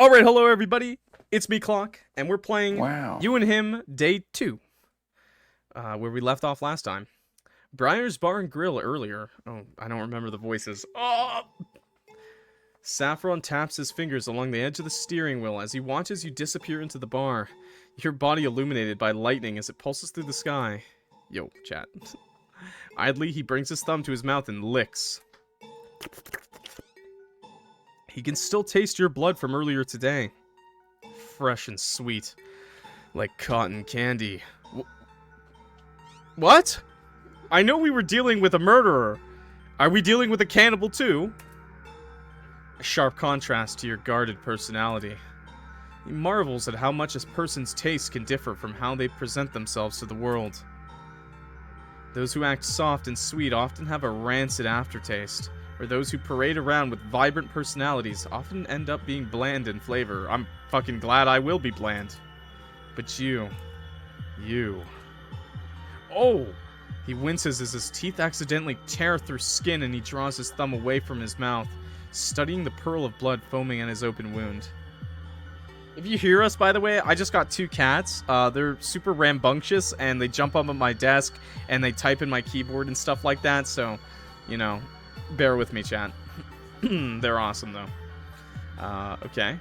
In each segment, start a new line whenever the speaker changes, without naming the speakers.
Alright, hello everybody, it's me, Clock, and we're playing
Wow.
You and Him Day 2, where we left off last time. Briar's Bar and Grill earlier. Oh, I don't remember the voices. Oh! Saffron taps his fingers along the edge of the steering wheel as he watches you disappear into the bar, your body illuminated by lightning as it pulses through the sky. Yo, chat. Idly, he brings his thumb to his mouth and licks. He can still taste your blood from earlier today. Fresh and sweet. Like cotton candy. What? I know we were dealing with a murderer. Are we dealing with a cannibal too? A sharp contrast to your guarded personality. He marvels at how much a person's taste can differ from how they present themselves to the world. Those who act soft and sweet often have a rancid aftertaste, where those who parade around with vibrant personalities often end up being bland in flavor. I'm fucking glad I will be bland. But you. Oh! He winces as his teeth accidentally tear through skin and he draws his thumb away from his mouth, studying the pearl of blood foaming in his open wound. If you hear us, by the way, I just got two cats. They're super rambunctious and they jump up on my desk and they type in my keyboard and stuff like that, so, you know, bear with me, chat. They're awesome, though. Okay.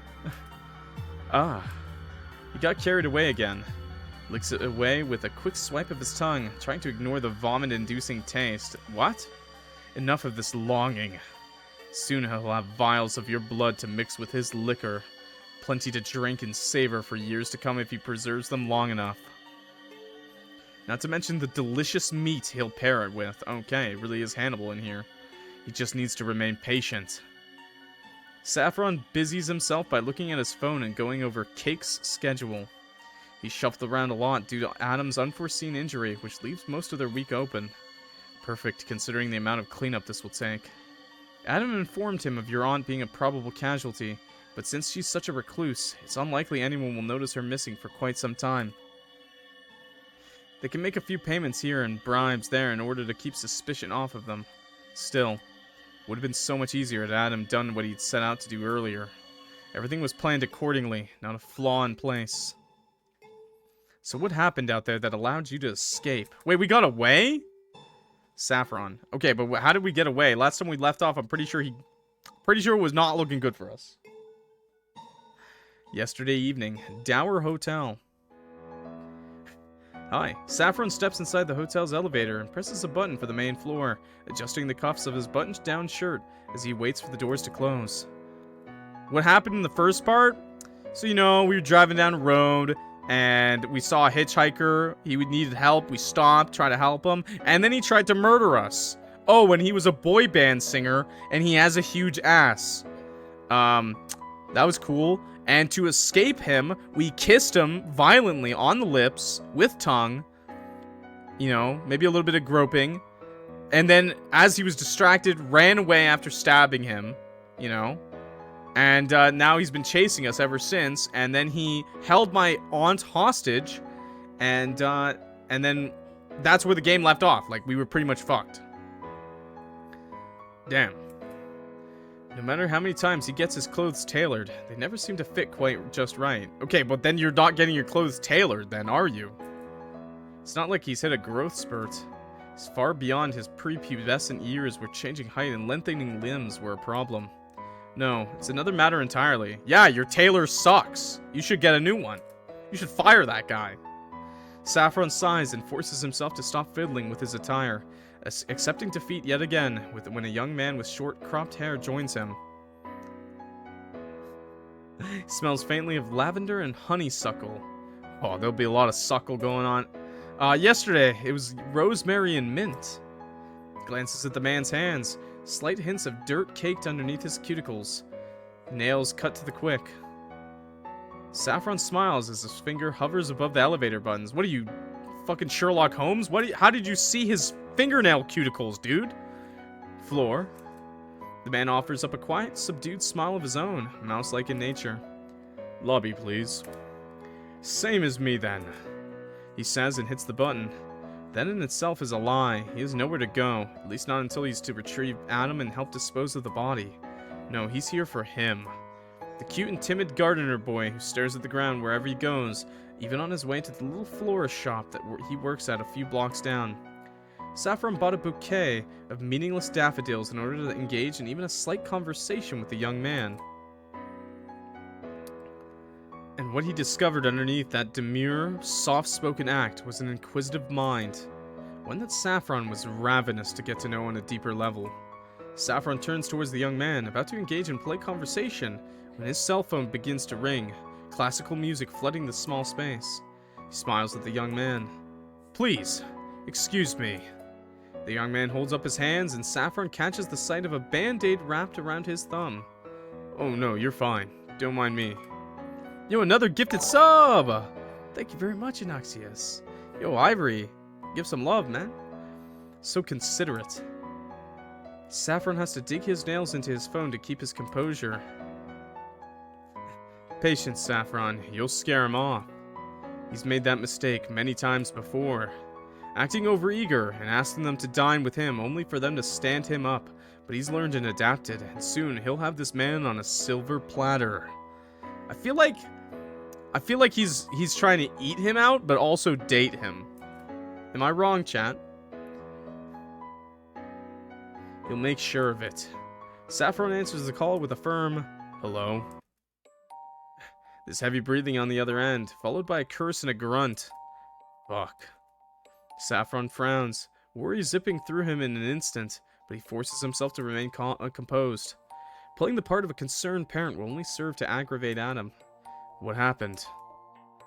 He got carried away again. Licks it away with a quick swipe of his tongue, trying to ignore the vomit-inducing taste. What? Enough of this longing. Soon he'll have vials of your blood to mix with his liquor. Plenty to drink and savor for years to come if he preserves them long enough. Not to mention the delicious meat he'll pair it with. Okay, it really is Hannibal in here. He just needs to remain patient. Saffron busies himself by looking at his phone and going over Cake's schedule. He shuffled around a lot due to Adam's unforeseen injury, which leaves most of their week open. Perfect, considering the amount of cleanup this will take. Adam informed him of your aunt being a probable casualty, but since she's such a recluse, it's unlikely anyone will notice her missing for quite some time. They can make a few payments here and bribes there in order to keep suspicion off of them. Still, would have been so much easier had Adam done what he'd set out to do earlier. Everything was planned accordingly, not a flaw in place. So what happened out there that allowed you to escape? Wait, we got away? Saffron. Okay, but how did we get away? Last time we left off, I'm pretty sure it was not looking good for us. Yesterday evening, Dower Hotel. Hi. Saffron steps inside the hotel's elevator and presses a button for the main floor, adjusting the cuffs of his buttoned-down shirt as he waits for the doors to close. What happened in the first part? So, you know, we were driving down the road, and we saw a hitchhiker. He needed help. We stopped, tried to help him, and then he tried to murder us. Oh, and he was a boy band singer, and he has a huge ass. That was cool. And to escape him, we kissed him violently on the lips with tongue. You know, maybe a little bit of groping. And then, as he was distracted, ran away after stabbing him. You know. And now he's been chasing us ever since. And then he held my aunt hostage. And then that's where the game left off. Like, we were pretty much fucked. Damn. No matter how many times he gets his clothes tailored, they never seem to fit quite just right. Okay, but then you're not getting your clothes tailored then, are you? It's not like he's hit a growth spurt. He's far beyond his prepubescent years where changing height and lengthening limbs were a problem. No, it's another matter entirely. Yeah, your tailor sucks. You should get a new one. You should fire that guy. Saffron sighs and forces himself to stop fiddling with his attire, accepting defeat yet again when a young man with short, cropped hair joins him. He smells faintly of lavender and honeysuckle. Oh, there'll be a lot of suckle going on. Yesterday, it was rosemary and mint. Glances at the man's hands, slight hints of dirt caked underneath his cuticles. Nails cut to the quick. Saffron smiles as his finger hovers above the elevator buttons. What are you, fucking Sherlock Holmes? How did you see his fingernail cuticles, dude? Floor. The man offers up a quiet, subdued smile of his own, mouse-like in nature. Lobby, please. Same as me, then. He says and hits the button. That in itself is a lie. He has nowhere to go, at least not until he's to retrieve Adam and help dispose of the body. No, he's here for him. The cute and timid gardener boy who stares at the ground wherever he goes, even on his way to the little florist shop that he works at a few blocks down. Saffron bought a bouquet of meaningless daffodils in order to engage in even a slight conversation with the young man. And what he discovered underneath that demure, soft-spoken act was an inquisitive mind, one that Saffron was ravenous to get to know on a deeper level. Saffron turns towards the young man, about to engage in polite conversation, when his cell phone begins to ring, classical music flooding the small space. He smiles at the young man. "Please, excuse me." The young man holds up his hands, and Saffron catches the sight of a band-aid wrapped around his thumb. "Oh no, you're fine. Don't mind me." "Yo, another gifted sub! Thank you very much, Inoxius. Yo, Ivory, give some love, man. So considerate." Saffron has to dig his nails into his phone to keep his composure. Patience, Saffron. You'll scare him off. He's made that mistake many times before, acting overeager and asking them to dine with him only for them to stand him up. But he's learned and adapted, and soon he'll have this man on a silver platter. I feel like he's trying to eat him out, but also date him. Am I wrong, chat? He'll make sure of it. Saffron answers the call with a firm hello. There's heavy breathing on the other end, followed by a curse and a grunt. Fuck. Saffron frowns, worry zipping through him in an instant, but he forces himself to remain composed. Playing the part of a concerned parent will only serve to aggravate Adam. What happened?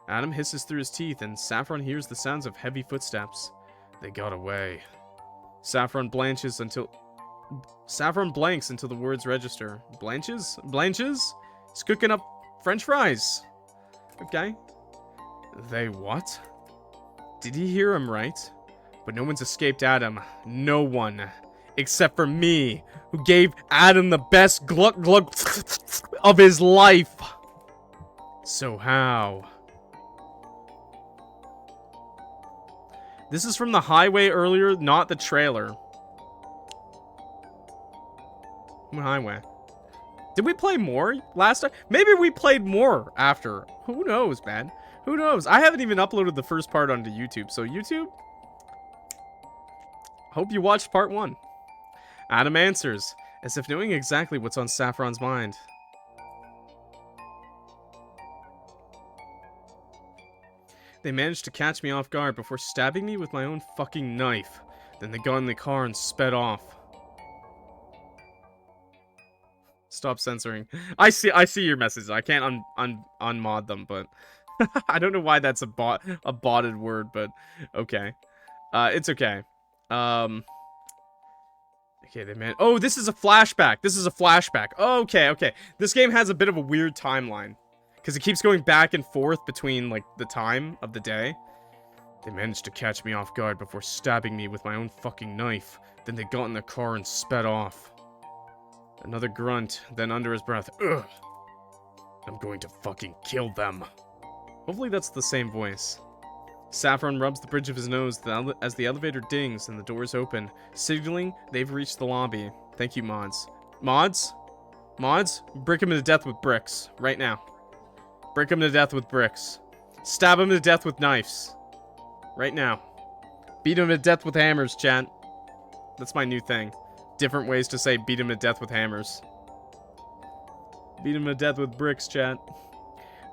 Adam hisses through his teeth, and Saffron hears the sounds of heavy footsteps. They got away. Saffron blanks until the words register. Blanches? Blanches? He's cooking up French fries. Okay. They what? Did he hear him right? But no one's escaped Adam. No one. Except for me, who gave Adam the best gluck gluck of his life. So how? This is from the highway earlier, not the trailer. What highway? Did we play more last time? Maybe we played more after. Who knows, man? Who knows? I haven't even uploaded the first part onto YouTube. So YouTube, hope you watched part 1. Adam answers, as if knowing exactly what's on Saffron's mind. They managed to catch me off guard before stabbing me with my own fucking knife. Then they got in the car and sped off. Stop censoring. I see your messages. I can't unmod them, but I don't know why that's a botted word, but okay. It's okay. Okay, they man. Oh, this is a flashback. This is a flashback. Okay, okay. This game has a bit of a weird timeline, because it keeps going back and forth between, like, the time of the day. They managed to catch me off guard before stabbing me with my own fucking knife. Then they got in the car and sped off. Another grunt, then under his breath, ugh. I'm going to fucking kill them. Hopefully that's the same voice. Saffron rubs the bridge of his nose as the elevator dings and the doors open, signaling they've reached the lobby. Thank you, mods. Mods? Mods? Brick him to death with bricks. Right now. Brick him to death with bricks. Stab him to death with knives. Right now. Beat him to death with hammers, chat. That's my new thing. Different ways to say beat him to death with hammers. Beat him to death with bricks, chat.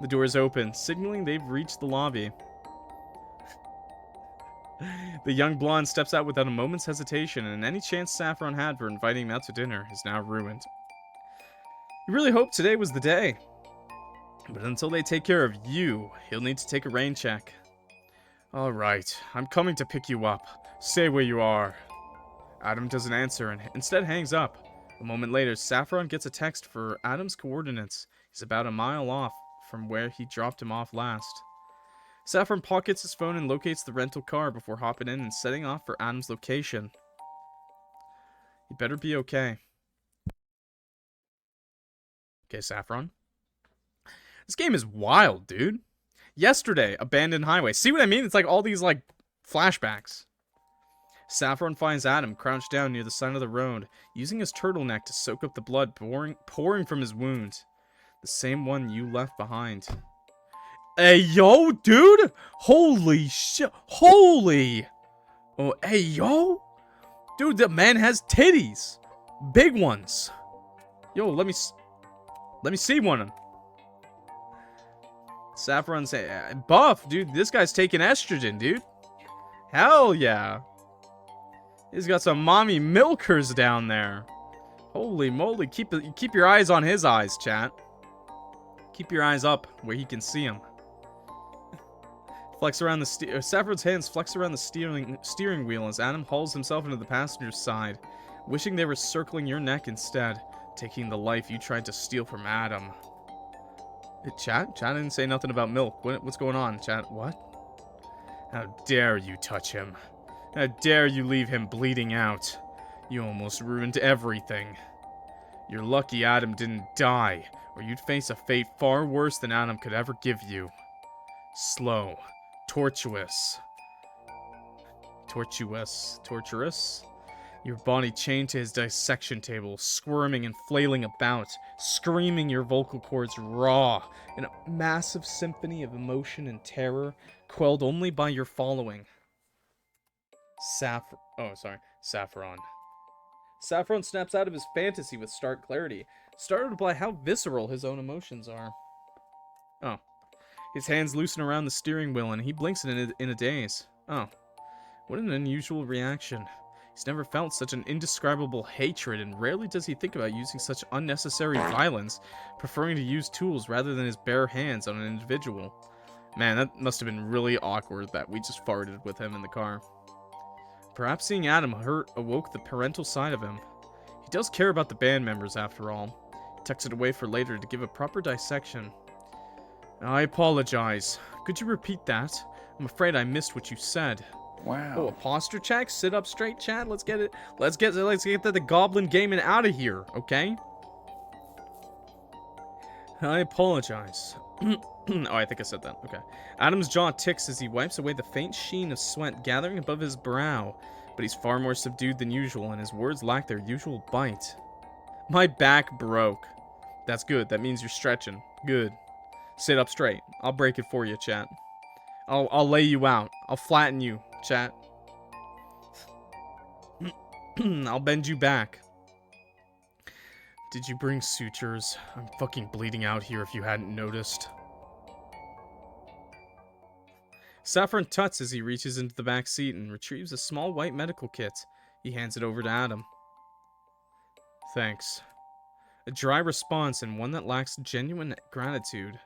The doors open, signaling they've reached the lobby. The young blonde steps out without a moment's hesitation, and any chance Saffron had for inviting him out to dinner is now ruined. He really hoped today was the day. But until they take care of you, he'll need to take a rain check. Alright, I'm coming to pick you up. Stay where you are. Adam doesn't answer and instead hangs up. A moment later, Saffron gets a text for Adam's coordinates. He's about a mile off from where he dropped him off last. Saffron pockets his phone and locates the rental car before hopping in and setting off for Adam's location. He better be okay. Okay, Saffron. This game is wild, dude. Yesterday, abandoned highway. See what I mean? It's like all these, like, flashbacks. Saffron finds Adam crouched down near the side of the road, using his turtleneck to soak up the blood pouring from his wound. The same one you left behind. Hey, yo, dude! Holy shit! Holy! Oh, hey, yo! Dude, the man has titties! Big ones! Yo, let me see one of them. Saffron say, buff, dude. This guy's taking estrogen, dude. Hell yeah. He's got some mommy milkers down there. Holy moly. Keep your eyes on his eyes, chat. Keep your eyes up where he can see them. Flex around the Saffron's hands flex around the steering wheel as Adam hauls himself into the passenger's side, wishing they were circling your neck instead, taking the life you tried to steal from Adam. Chat didn't say nothing about milk. What's going on, chat? What? How dare you touch him? How dare you leave him bleeding out? You almost ruined everything. You're lucky Adam didn't die, or you'd face a fate far worse than Adam could ever give you. Slow. Tortuous. Your body chained to his dissection table, squirming and flailing about, screaming your vocal cords raw, in a massive symphony of emotion and terror, quelled only by your following. Saffron. Saffron snaps out of his fantasy with stark clarity, startled by how visceral his own emotions are. Oh. His hands loosen around the steering wheel and he blinks in a daze. Oh. What an unusual reaction. He's never felt such an indescribable hatred, and rarely does he think about using such unnecessary violence, preferring to use tools rather than his bare hands on an individual. Man, that must have been really awkward that we just farted with him in the car. Perhaps seeing Adam hurt awoke the parental side of him. He does care about the band members after all. He tucks it away for later to give a proper dissection. I apologize. Could you repeat that? I'm afraid I missed what you said.
Wow.
Oh, a posture check? Sit up straight, chat. Let's get it. Let's get the goblin gaming out of here, okay? I apologize. Oh, I think I said that. Okay. Adam's jaw ticks as he wipes away the faint sheen of sweat gathering above his brow, but he's far more subdued than usual, and his words lack their usual bite. My back broke. That's good. That means you're stretching. Good. Sit up straight. I'll break it for you, chat. I'll lay you out. I'll flatten you, chat. I'll bend you back. Did you bring sutures? I'm fucking bleeding out here if you hadn't noticed. Saffron tuts as he reaches into the back seat and retrieves a small white medical kit. He hands it over to Adam. Thanks. A dry response and one that lacks genuine gratitude.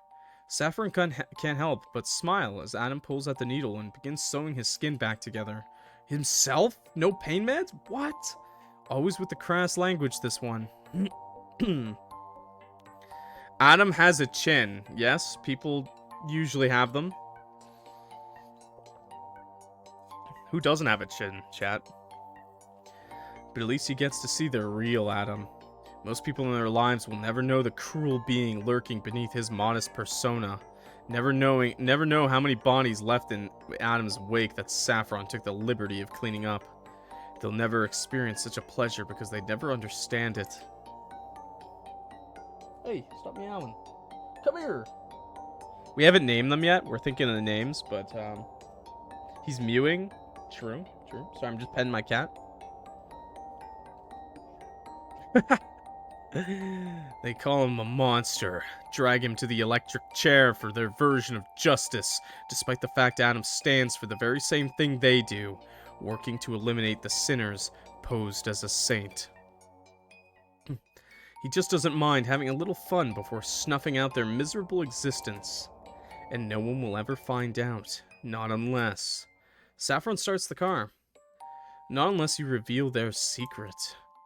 Saffron can't help but smile as Adam pulls out the needle and begins sewing his skin back together. Himself? No pain meds? What? Always with the crass language, this one. Adam has a chin. Yes, people usually have them. Who doesn't have a chin, chat? But at least he gets to see the real Adam. Most people in their lives will never know the cruel being lurking beneath his modest persona. Never know how many bodies left in Adam's wake that Saffron took the liberty of cleaning up. They'll never experience such a pleasure because they never understand it. Hey, stop meowing. Come here. We haven't named them yet. We're thinking of the names, but he's mewing. True. Sorry, I'm just petting my cat. They call him a monster, drag him to the electric chair for their version of justice, despite the fact Adam stands for the very same thing they do, working to eliminate the sinners posed as a saint. He just doesn't mind having a little fun before snuffing out their miserable existence. And no one will ever find out, not unless... Saffron starts the car. Not unless you reveal their secret.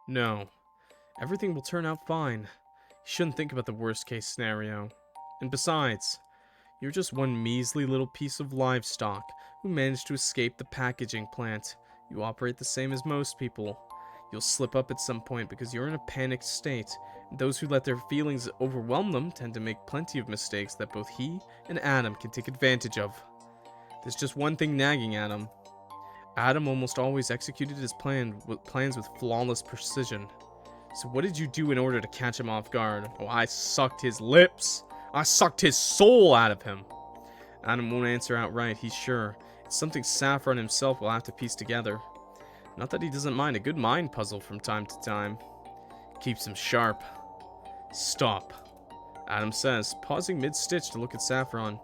No. Everything will turn out fine. You shouldn't think about the worst case scenario. And besides, you're just one measly little piece of livestock who managed to escape the packaging plant. You operate the same as most people. You'll slip up at some point because you're in a panicked state. And those who let their feelings overwhelm them tend to make plenty of mistakes that both he and Adam can take advantage of. There's just one thing nagging Adam. Adam almost always executed his plans with flawless precision. So what did you do in order to catch him off guard? Oh, I sucked his lips. I sucked his soul out of him. Adam won't answer outright, he's sure. It's something Saffron himself will have to piece together. Not that he doesn't mind a good mind puzzle from time to time. Keeps him sharp. Stop, Adam says, pausing mid-stitch to look at Saffron.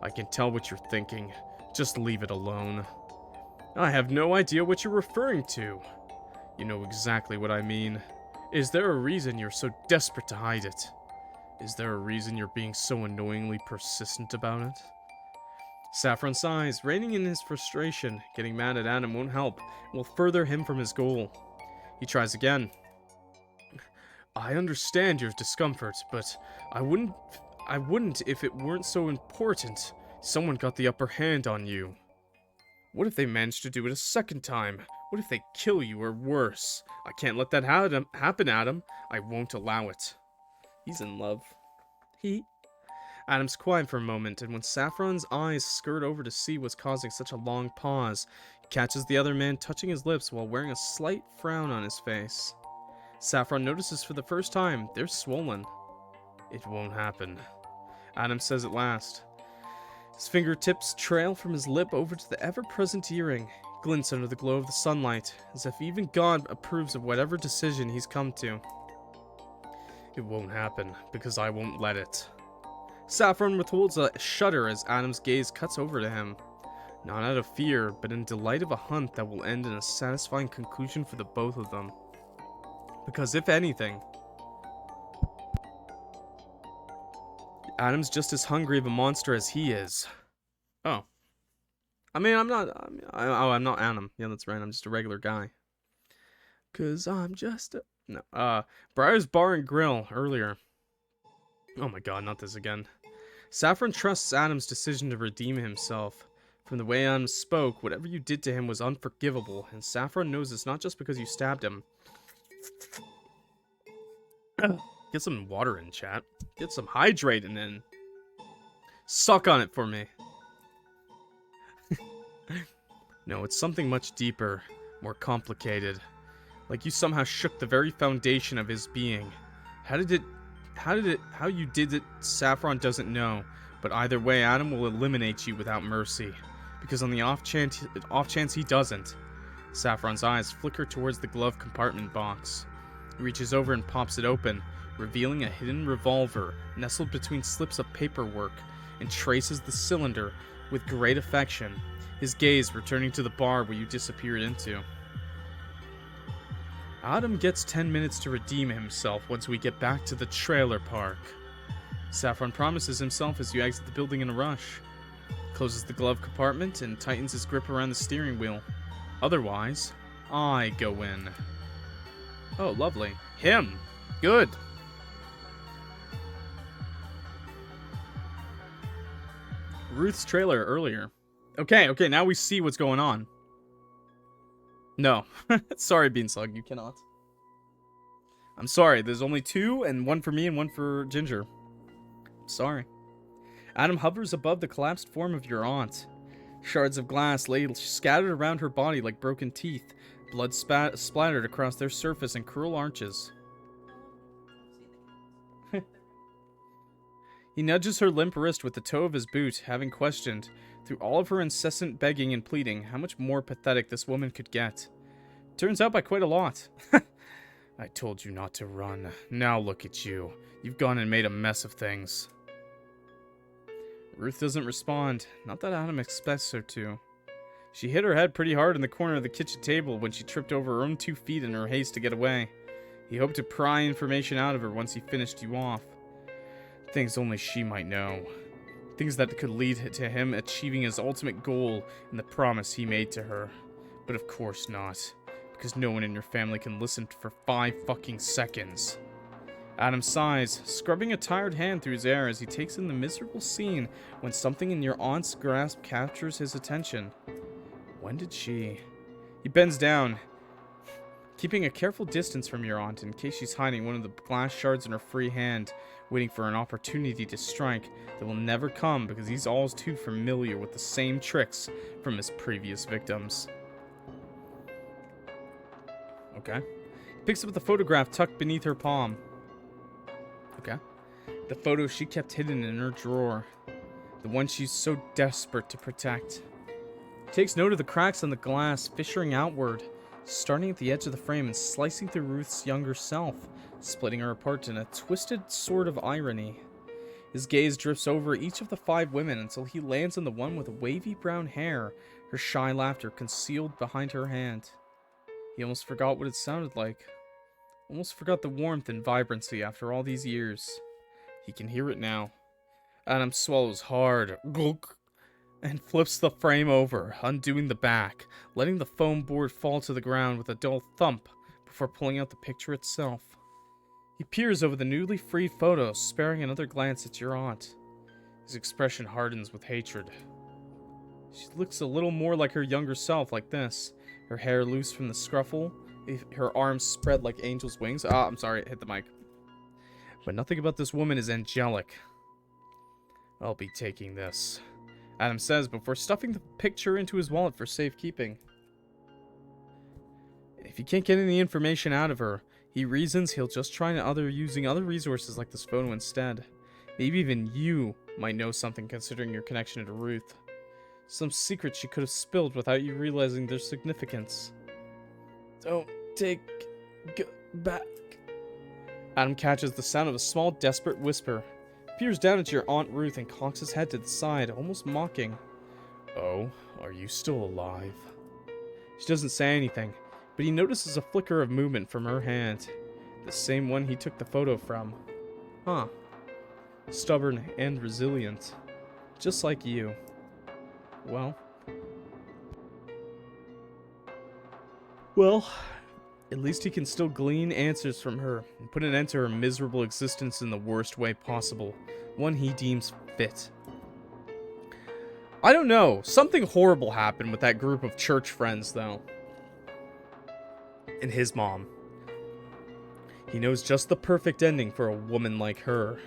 I can tell what you're thinking. Just leave it alone. I have no idea what you're referring to. You know exactly what I mean. Is there a reason you're so desperate to hide it? Is there a reason you're being so annoyingly persistent about it? Saffron sighs, reining in his frustration. Getting mad at Adam won't help. It will further him from his goal. He tries again. I understand your discomfort, but I wouldn't if it weren't so important. Someone got the upper hand on you. What if they managed to do it a second time? What if they kill you or worse? I can't let that happen, Adam. I won't allow it. He's in love. Adam's quiet for a moment, and when Saffron's eyes skirt over to see what's causing such a long pause, he catches the other man touching his lips while wearing a slight frown on his face. Saffron notices for the first time they're swollen. It won't happen, Adam says at last. His fingertips trail from his lip over to the ever-present earring, glints under the glow of the sunlight, as if even God approves of whatever decision he's come to. It won't happen, because I won't let it. Saffron withholds a shudder as Adam's gaze cuts over to him. Not out of fear, but in delight of a hunt that will end in a satisfying conclusion for the both of them. Because if anything, Adam's just as hungry of a monster as he is. Oh. I'm not Adam. Yeah, that's right, I'm just a regular guy. 'Cause I'm just a... No, Briar's Bar and Grill, earlier. Oh my god, not this again. Saffron trusts Adam's decision to redeem himself. From the way Adam spoke, whatever you did to him was unforgivable, and Saffron knows it's not just because you stabbed him. Get some water in, chat. Get some hydrating in. Suck on it for me. No, it's something much deeper, more complicated. Like you somehow shook the very foundation of his being. How you did it, Saffron doesn't know. But either way, Adam will eliminate you without mercy. Because on the off chance he doesn't. Saffron's eyes flicker towards the glove compartment box. He reaches over and pops it open, revealing a hidden revolver nestled between slips of paperwork, and traces the cylinder with great affection, his gaze returning to the bar where you disappeared into. Adam gets 10 minutes to redeem himself once we get back to the trailer park. Saffron promises himself as you exit the building in a rush. Closes the glove compartment and tightens his grip around the steering wheel. Otherwise, I go in. Oh, lovely. Him! Good! Ruth's trailer earlier. Okay, now we see what's going on. No. Sorry, Beanstalk, you cannot. I'm sorry, there's only two, and one for me and one for Ginger. Sorry. Adam hovers above the collapsed form of your aunt. Shards of glass lay scattered around her body like broken teeth, blood splattered across their surface in cruel arches. He nudges her limp wrist with the toe of his boot, having questioned, through all of her incessant begging and pleading, how much more pathetic this woman could get. Turns out by quite a lot. I told you not to run. Now look at you. You've gone and made a mess of things. Ruth doesn't respond. Not that Adam expects her to. She hit her head pretty hard in the corner of the kitchen table when she tripped over her own 2 feet in her haste to get away. He hoped to pry information out of her once he finished you off. Things only she might know. Things that could lead to him achieving his ultimate goal and the promise he made to her. But of course not. Because no one in your family can listen for 5 fucking seconds. Adam sighs, scrubbing a tired hand through his hair as he takes in the miserable scene when something in your aunt's grasp captures his attention. When did she... He bends down, keeping a careful distance from your aunt in case she's hiding one of the glass shards in her free hand, waiting for an opportunity to strike that will never come because he's all too familiar with the same tricks from his previous victims. Okay. Picks up the photograph tucked beneath her palm. Okay. The photo she kept hidden in her drawer. The one she's so desperate to protect. Takes note of the cracks on the glass, fissuring outward, starting at the edge of the frame and slicing through Ruth's younger self, splitting her apart in a twisted sort of irony. His gaze drifts over each of the 5 women until he lands on the one with wavy brown hair, her shy laughter concealed behind her hand. He almost forgot what it sounded like. Almost forgot the warmth and vibrancy after all these years. He can hear it now. Adam swallows hard, and flips the frame over, undoing the back, letting the foam board fall to the ground with a dull thump before pulling out the picture itself. He peers over the newly freed photo, sparing another glance at your aunt. His expression hardens with hatred. She looks a little more like her younger self, like this. Her hair loose from the scruffle, her arms spread like angel's wings. I'm sorry, it hit the mic. But nothing about this woman is angelic. I'll be taking this, Adam says before stuffing the picture into his wallet for safekeeping. If he can't get any information out of her, he reasons he'll just try using other resources like this photo instead. Maybe even you might know something considering your connection to Ruth. Some secret she could have spilled without you realizing their significance. Don't go back. Adam catches the sound of a small, desperate whisper. Peers down at your Aunt Ruth and cocks his head to the side, almost mocking. Oh, are you still alive? She doesn't say anything, but he notices a flicker of movement from her hand. The same one he took the photo from. Huh. Stubborn and resilient. Just like you. Well, at least he can still glean answers from her and put an end to her miserable existence in the worst way possible, one he deems fit. I don't know. Something horrible happened with that group of church friends, though. And his mom. He knows just the perfect ending for a woman like her.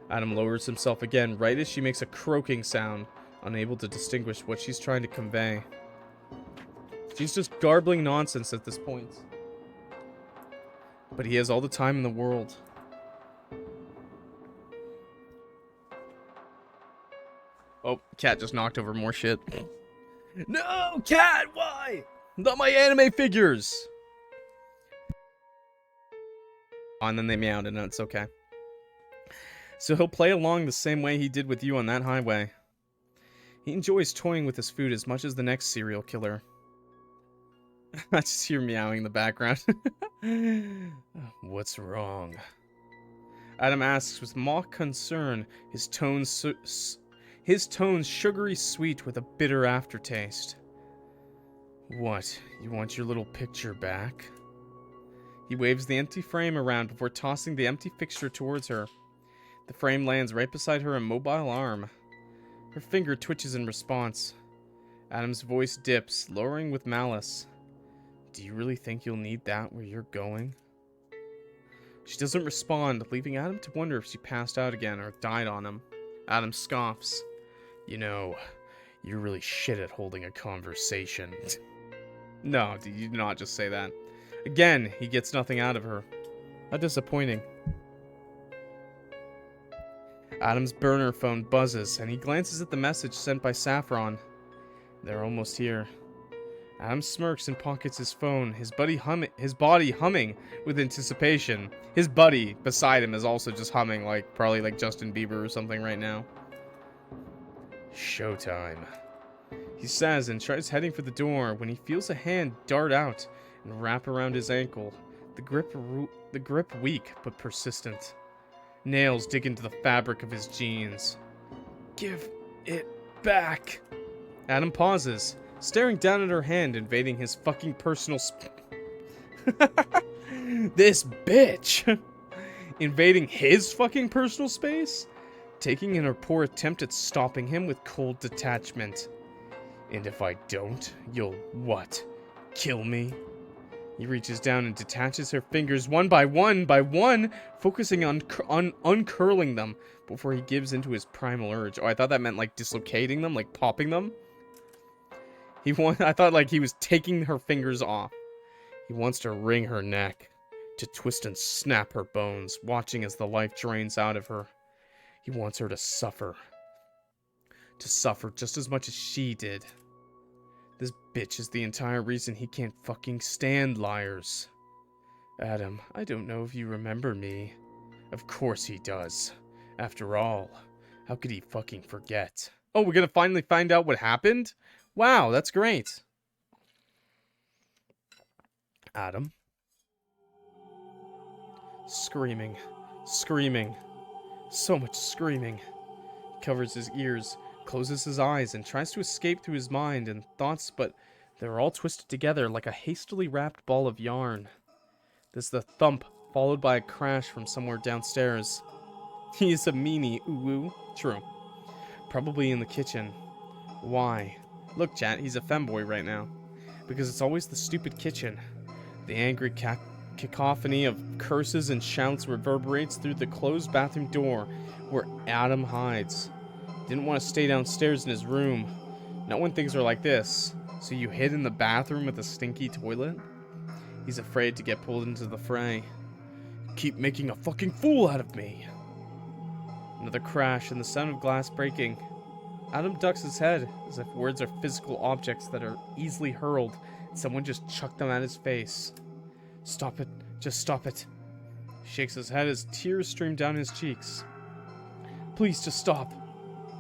Adam lowers himself again right as she makes a croaking sound, unable to distinguish what she's trying to convey. She's just garbling nonsense at this point. But he has all the time in the world. Oh, cat just knocked over more shit. No, cat, why? Not my anime figures! And then they meowed and it's okay. So he'll play along the same way he did with you on that highway. He enjoys toying with his food as much as the next serial killer. I just hear meowing in the background. What's wrong? Adam asks with mock concern, his tones sugary sweet with a bitter aftertaste. What, you want your little picture back? He waves the empty frame around before tossing the empty fixture towards her. The frame lands right beside her immobile arm. Her finger twitches in response. Adam's voice dips, lowering with malice. Do you really think you'll need that where you're going? She doesn't respond, leaving Adam to wonder if she passed out again or died on him. Adam scoffs. You know, you're really shit at holding a conversation. No, you do not just say that. Again, he gets nothing out of her. How disappointing. Adam's burner phone buzzes, and he glances at the message sent by Saffron. They're almost here. Adam smirks and pockets his phone, his body humming with anticipation. His buddy beside him is also just humming, probably like Justin Bieber or something right now. Showtime, he says and tries heading for the door when he feels a hand dart out and wrap around his ankle, the grip weak but persistent. Nails dig into the fabric of his jeans. Give it back. Adam pauses, staring down at her hand, invading his fucking personal This bitch! Invading his fucking personal space? Taking in her poor attempt at stopping him with cold detachment. And if I don't, you'll what? Kill me? He reaches down and detaches her fingers one by one, focusing on uncurling them before he gives into his primal urge. Oh, I thought that meant like dislocating them, like popping them. I thought like he was taking her fingers off. He wants to wring her neck, to twist and snap her bones, watching as the life drains out of her. He wants her to suffer just as much as she did. This bitch is the entire reason he can't fucking stand liars. Adam, I don't know if you remember me. Of course he does. After all, how could he fucking forget? Oh, we're gonna finally find out what happened? Wow, that's great. Adam. Screaming. Screaming. So much screaming. He covers his ears, closes his eyes, and tries to escape through his mind and thoughts, but they're all twisted together like a hastily wrapped ball of yarn. There's the thump, followed by a crash from somewhere downstairs. He is a meanie, ooh. True. Probably in the kitchen. Why? Look, chat, he's a femboy right now. Because it's always the stupid kitchen. The angry cacophony of curses and shouts reverberates through the closed bathroom door where Adam hides. Didn't want to stay downstairs in his room. Not when things are like this. So you hid in the bathroom with a stinky toilet? He's afraid to get pulled into the fray. Keep making a fucking fool out of me. Another crash and the sound of glass breaking. Adam ducks his head as if words are physical objects that are easily hurled and someone just chucked them at his face. Stop it. Just stop it. He shakes his head as tears stream down his cheeks. Please just stop.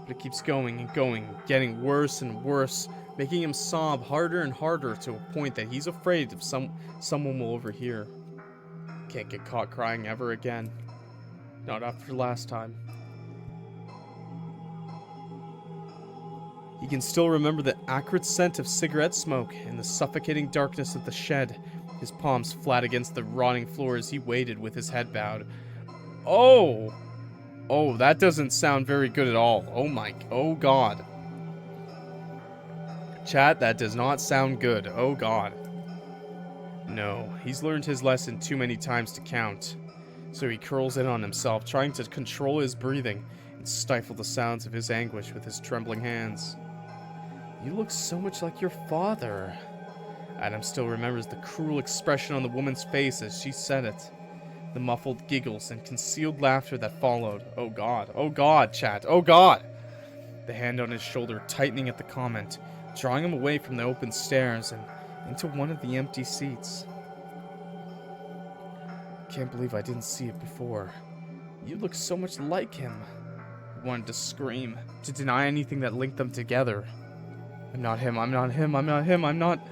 But it keeps going and going, getting worse and worse, making him sob harder and harder to a point that he's afraid if someone will overhear. Can't get caught crying ever again. Not after last time. He can still remember the acrid scent of cigarette smoke and the suffocating darkness of the shed, his palms flat against the rotting floor as he waited with his head bowed. Oh! Oh, that doesn't sound very good at all. Oh god. Chat, that does not sound good. Oh god. No, he's learned his lesson too many times to count. So he curls in on himself, trying to control his breathing and stifle the sounds of his anguish with his trembling hands. You look so much like your father. Adam still remembers the cruel expression on the woman's face as she said it. The muffled giggles and concealed laughter that followed. Oh god, chat, oh god! The hand on his shoulder tightening at the comment, drawing him away from the open stairs and into one of the empty seats. Can't believe I didn't see it before. You look so much like him. He wanted to scream, to deny anything that linked them together. I'm not him, I'm not him, I'm not him, I'm not...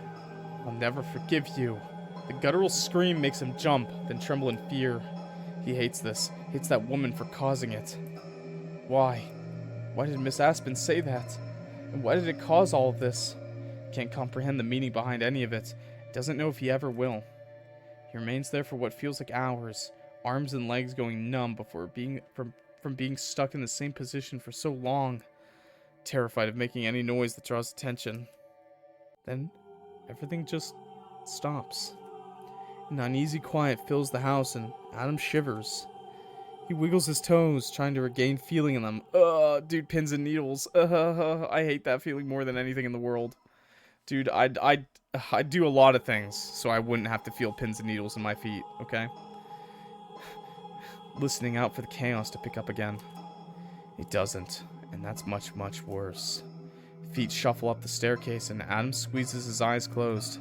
I'll never forgive you. The guttural scream makes him jump, then tremble in fear. He hates this, hates that woman for causing it. Why? Why did Miss Aspen say that? And why did it cause all of this? Can't comprehend the meaning behind any of it. Doesn't know if he ever will. He remains there for what feels like hours, arms and legs going numb before being from being stuck in the same position for so long. Terrified of making any noise that draws attention. Then, everything just stops. An uneasy quiet fills the house and Adam shivers. He wiggles his toes, trying to regain feeling in them. Dude, pins and needles. I hate that feeling more than anything in the world. Dude, I'd do a lot of things so I wouldn't have to feel pins and needles in my feet, okay? Listening out for the chaos to pick up again. It doesn't, and that's much, much worse. Feet shuffle up the staircase and Adam squeezes his eyes closed.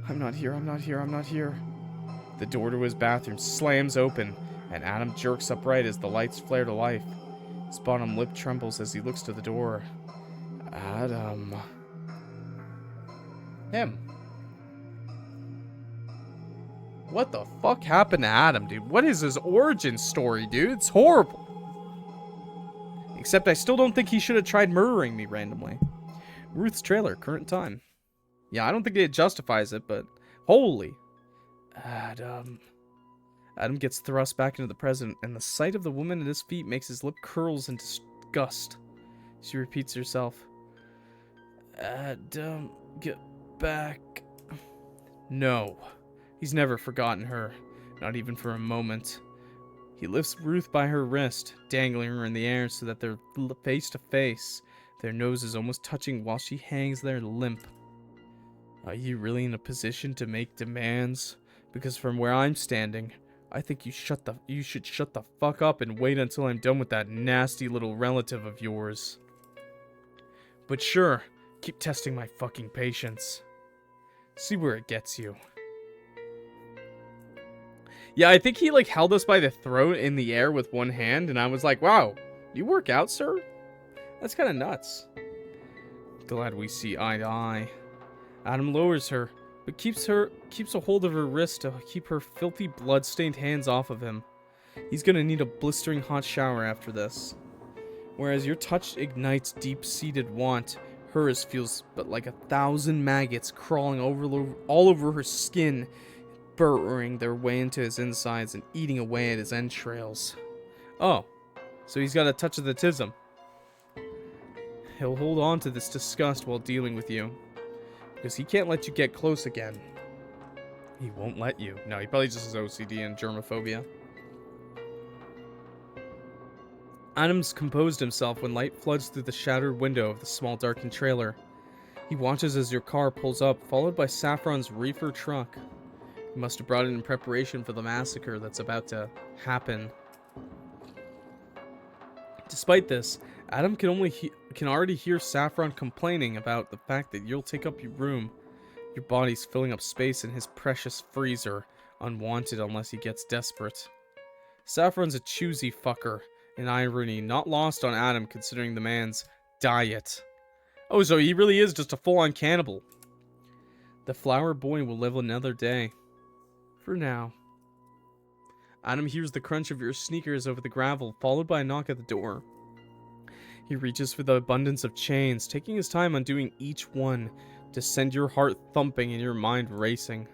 I'm not here, I'm not here, I'm not here. The door to his bathroom slams open, and Adam jerks upright as the lights flare to life. His bottom lip trembles as he looks to the door. Adam. Him. What the fuck happened to Adam, dude? What is his origin story, dude? It's horrible. Except I still don't think he should have tried murdering me randomly. Ruth's trailer, current time. Yeah, I don't think it justifies it, but holy. Adam. Adam gets thrust back into the present, and the sight of the woman at his feet makes his lip curls in disgust. She repeats herself. Adam, get back. No. He's never forgotten her, not even for a moment. He lifts Ruth by her wrist, dangling her in the air so that they're face to face, their noses almost touching while she hangs there limp. Are you really in a position to make demands? Because from where I'm standing, I think you should shut the fuck up and wait until I'm done with that nasty little relative of yours. But sure, keep testing my fucking patience. See where it gets you. Yeah, I think he, like, held us by the throat in the air with one hand, and I was like, wow, you work out, sir? That's kind of nuts. Glad we see eye to eye. Adam lowers her, but keeps a hold of her wrist to keep her filthy, blood-stained hands off of him. He's gonna need a blistering hot shower after this. Whereas your touch ignites deep-seated want, hers feels but like 1,000 maggots crawling all over her skin, burrowing their way into his insides and eating away at his entrails. Oh, so he's got a touch of the tism. He'll hold on to this disgust while dealing with you, because he can't let you get close again. He won't let you. No, he probably just has OCD and germophobia. Adams composed himself when light floods through the shattered window of the small darkened trailer. He watches as your car pulls up, followed by Saffron's reefer truck. He must have brought it in preparation for the massacre that's about to happen. Despite this, Adam can already hear Saffron complaining about the fact that you'll take up your room. Your body's filling up space in his precious freezer, unwanted unless he gets desperate. Saffron's a choosy fucker, an irony not lost on Adam considering the man's diet. Oh, so he really is just a full-on cannibal. The flower boy will live another day. For now. Adam hears the crunch of your sneakers over the gravel, followed by a knock at the door. He reaches for the abundance of chains, taking his time undoing each one to send your heart thumping and your mind racing.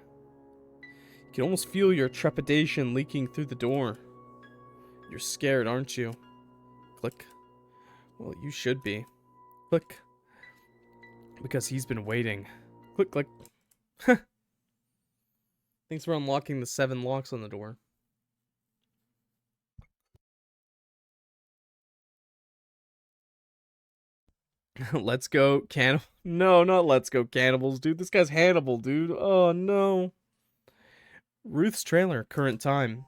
You can almost feel your trepidation leaking through the door. You're scared, aren't you? Click. Well, you should be. Click. Because he's been waiting. Click, click. Thanks for unlocking the 7 locks on the door. Let's go cannibal. No, not let's go cannibals, dude. This guy's Hannibal, dude. Oh, no. Ruth's trailer, current time.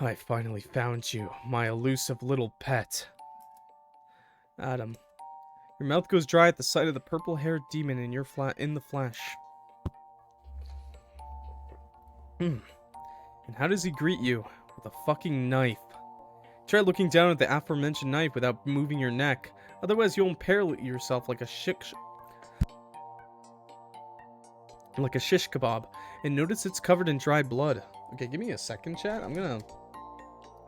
I finally found you, my elusive little pet. Adam. Your mouth goes dry at the sight of the purple-haired demon in the flesh. And how does he greet you? With a fucking knife. Try looking down at the aforementioned knife without moving your neck. Otherwise, you'll impale yourself like a shish kebab. And notice it's covered in dry blood. Okay, give me a second, chat. I need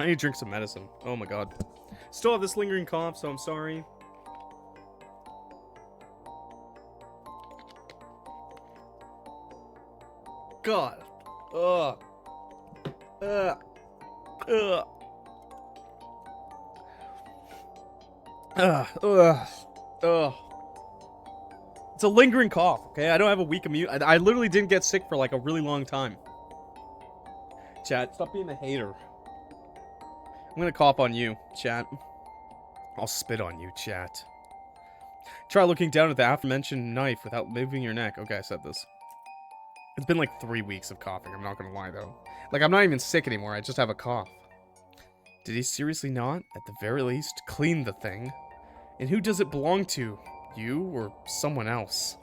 to drink some medicine. Oh my god. Still have this lingering cough, so I'm sorry. God. Ugh. Ugh. Ugh. Ugh. It's a lingering cough, okay? I don't have a weak immune. I literally didn't get sick for like a really long time. Chat, stop being a hater. I'm gonna cough on you, chat. I'll spit on you, chat. Try looking down at the aforementioned knife without moving your neck. Okay, I said this. It's been like 3 weeks of coughing, I'm not gonna lie though. Like, I'm not even sick anymore, I just have a cough. Did he seriously not, at the very least, clean the thing? And who does it belong to? You or someone else?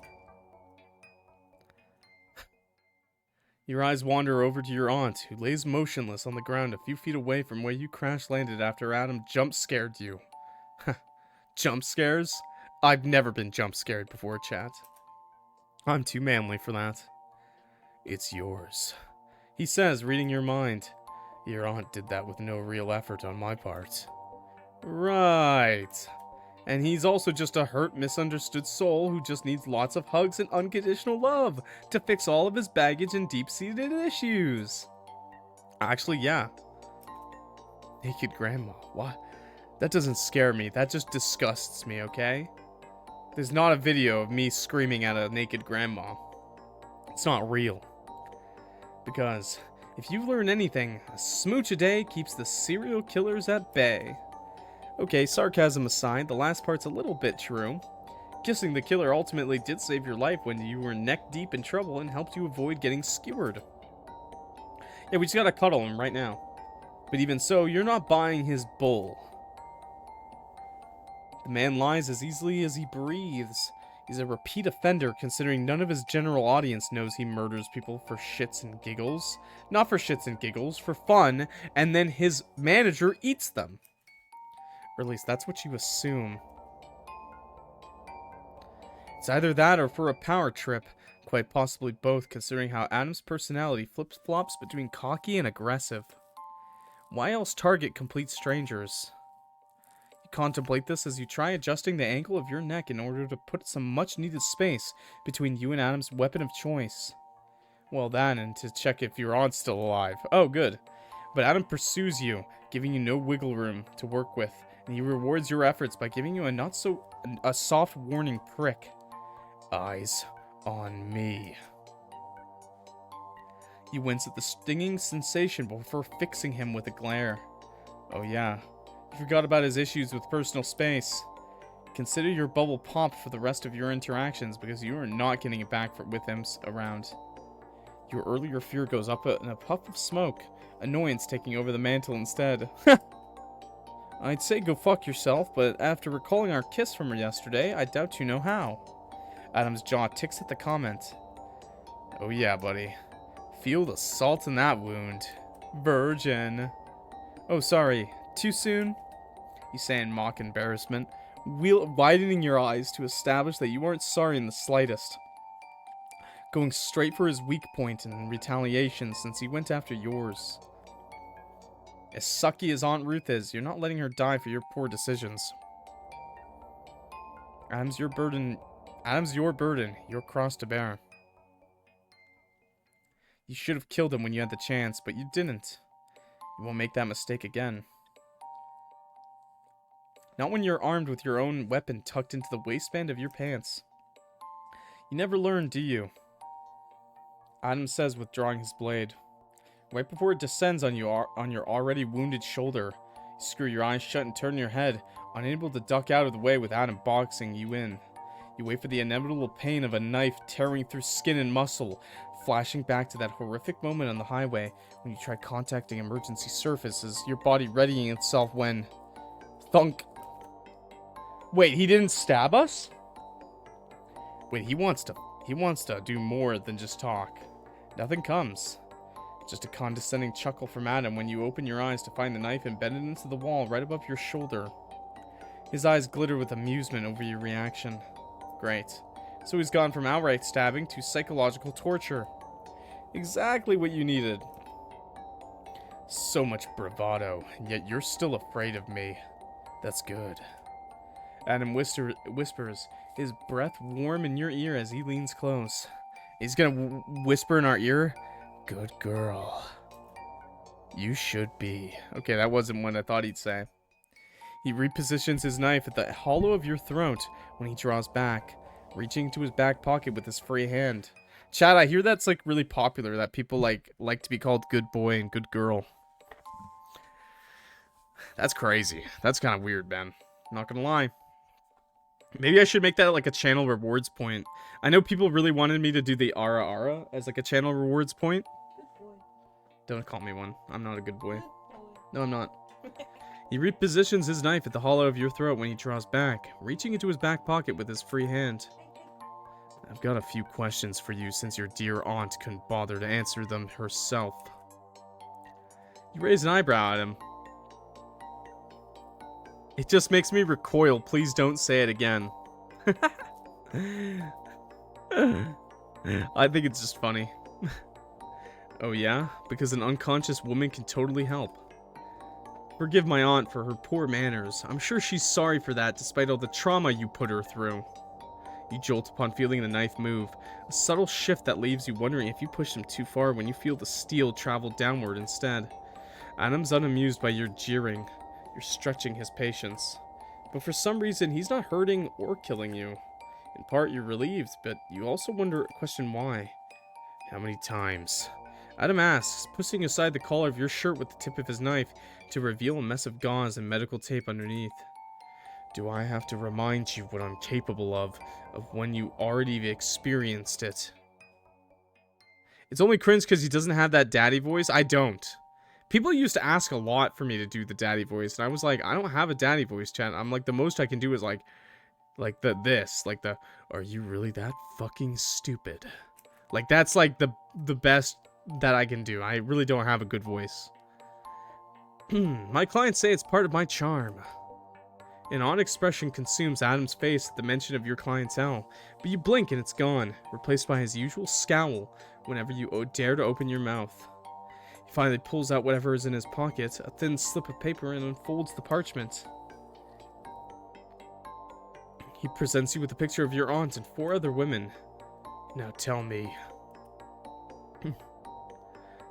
Your eyes wander over to your aunt, who lays motionless on the ground a few feet away from where you crash-landed after Adam jump-scared you. Jump scares? I've never been jump-scared before, chat. I'm too manly for that. It's yours. He says, reading your mind. Your aunt did that with no real effort on my part. Right. And he's also just a hurt, misunderstood soul who just needs lots of hugs and unconditional love to fix all of his baggage and deep-seated issues. Actually, yeah. Naked grandma. What? That doesn't scare me. That just disgusts me, okay? There's not a video of me screaming at a naked grandma. It's not real. Because if you've learned anything, a smooch a day keeps the serial killers at bay. Okay, sarcasm aside, the last part's a little bit true. Kissing the killer ultimately did save your life when you were neck deep in trouble and helped you avoid getting skewered. Yeah, we just gotta cuddle him right now. But even so, you're not buying his bull. The man lies as easily as he breathes. He's a repeat offender, considering none of his general audience knows he murders people for shits and giggles. Not for shits and giggles, for fun, and then his manager eats them. Or at least that's what you assume. It's either that or for a power trip. Quite possibly both, considering how Adam's personality flip-flops between cocky and aggressive. Why else target complete strangers? You contemplate this as you try adjusting the angle of your neck in order to put some much-needed space between you and Adam's weapon of choice. Well, that and to check if your aunt's still alive. Oh, good. But Adam pursues you, giving you no wiggle room to work with, and he rewards your efforts by giving you a soft warning prick. Eyes on me. You wince at the stinging sensation before fixing him with a glare. Oh yeah, you forgot about his issues with personal space. Consider your bubble popped for the rest of your interactions because you are not getting it back with him around. Your earlier fear goes up in a puff of smoke, annoyance taking over the mantle instead. I'd say go fuck yourself, but after recalling our kiss from yesterday, I doubt you know how. Adam's jaw ticks at the comment. Oh yeah, buddy. Feel the salt in that wound. Virgin. Oh, sorry. Too soon? You say in mock embarrassment, widening your eyes to establish that you aren't sorry in the slightest. Going straight for his weak point in retaliation since he went after yours. As sucky as Aunt Ruth is, you're not letting her die for your poor decisions. Adam's your burden, your cross to bear. You should have killed him when you had the chance, but you didn't. You won't make that mistake again. Not when you're armed with your own weapon tucked into the waistband of your pants. You never learn, do you? Adam says, withdrawing his blade. Right before it descends on your already wounded shoulder, you screw your eyes shut and turn your head, unable to duck out of the way with Adam boxing you in. You wait for the inevitable pain of a knife tearing through skin and muscle, flashing back to that horrific moment on the highway when you try contacting emergency services, your body readying itself when... Thunk. Wait, he didn't stab us? Wait, he wants to do more than just talk. Nothing comes. Just a condescending chuckle from Adam when you open your eyes to find the knife embedded into the wall right above your shoulder. His eyes glitter with amusement over your reaction. Great. So he's gone from outright stabbing to psychological torture. Exactly what you needed. So much bravado, and yet you're still afraid of me. That's good. Adam whispers, his breath warm in your ear as he leans close. He's gonna whisper in our ear, "Good girl. You should be." Okay, that wasn't what I thought he'd say. He repositions his knife at the hollow of your throat when he draws back, reaching to his back pocket with his free hand. Chad, I hear that's like really popular, that people like to be called good boy and good girl. That's crazy. That's kind of weird, man. Not gonna lie. Maybe I should make that like a channel rewards point. I know people really wanted me to do the Ara Ara as like a channel rewards point.
Good boy.
Don't call me one. I'm not a good boy.
Good boy.
No, I'm not. He repositions his knife at the hollow of your throat when he draws back, reaching into his back pocket with his free hand. I've got a few questions for you since your dear aunt couldn't bother to answer them herself. You raise an eyebrow at him. It just makes me recoil. Please don't say it again. I think it's just funny. Oh yeah? Because an unconscious woman can totally help. Forgive my aunt for her poor manners. I'm sure she's sorry for that despite all the trauma you put her through. You jolt upon feeling the knife move, a subtle shift that leaves you wondering if you pushed him too far when you feel the steel travel downward instead. Adam's unamused by your jeering. You're stretching his patience. But for some reason, he's not hurting or killing you. In part, you're relieved, but you also question why. How many times? Adam asks, pushing aside the collar of your shirt with the tip of his knife to reveal a mess of gauze and medical tape underneath. Do I have to remind you what I'm capable of when you already experienced it? It's only cringe because he doesn't have that daddy voice. I don't. People used to ask a lot for me to do the daddy voice, and I was like, I don't have a daddy voice, chat. I'm like, the most I can do is like are you really that fucking stupid? Like, that's like the best that I can do. I really don't have a good voice. My clients say it's part of my charm. An odd expression consumes Adam's face at the mention of your clientele, but you blink and it's gone, replaced by his usual scowl whenever you dare to open your mouth. He finally pulls out whatever is in his pocket, a thin slip of paper, and unfolds the parchment. He presents you with a picture of your aunt and 4 other women. Now tell me,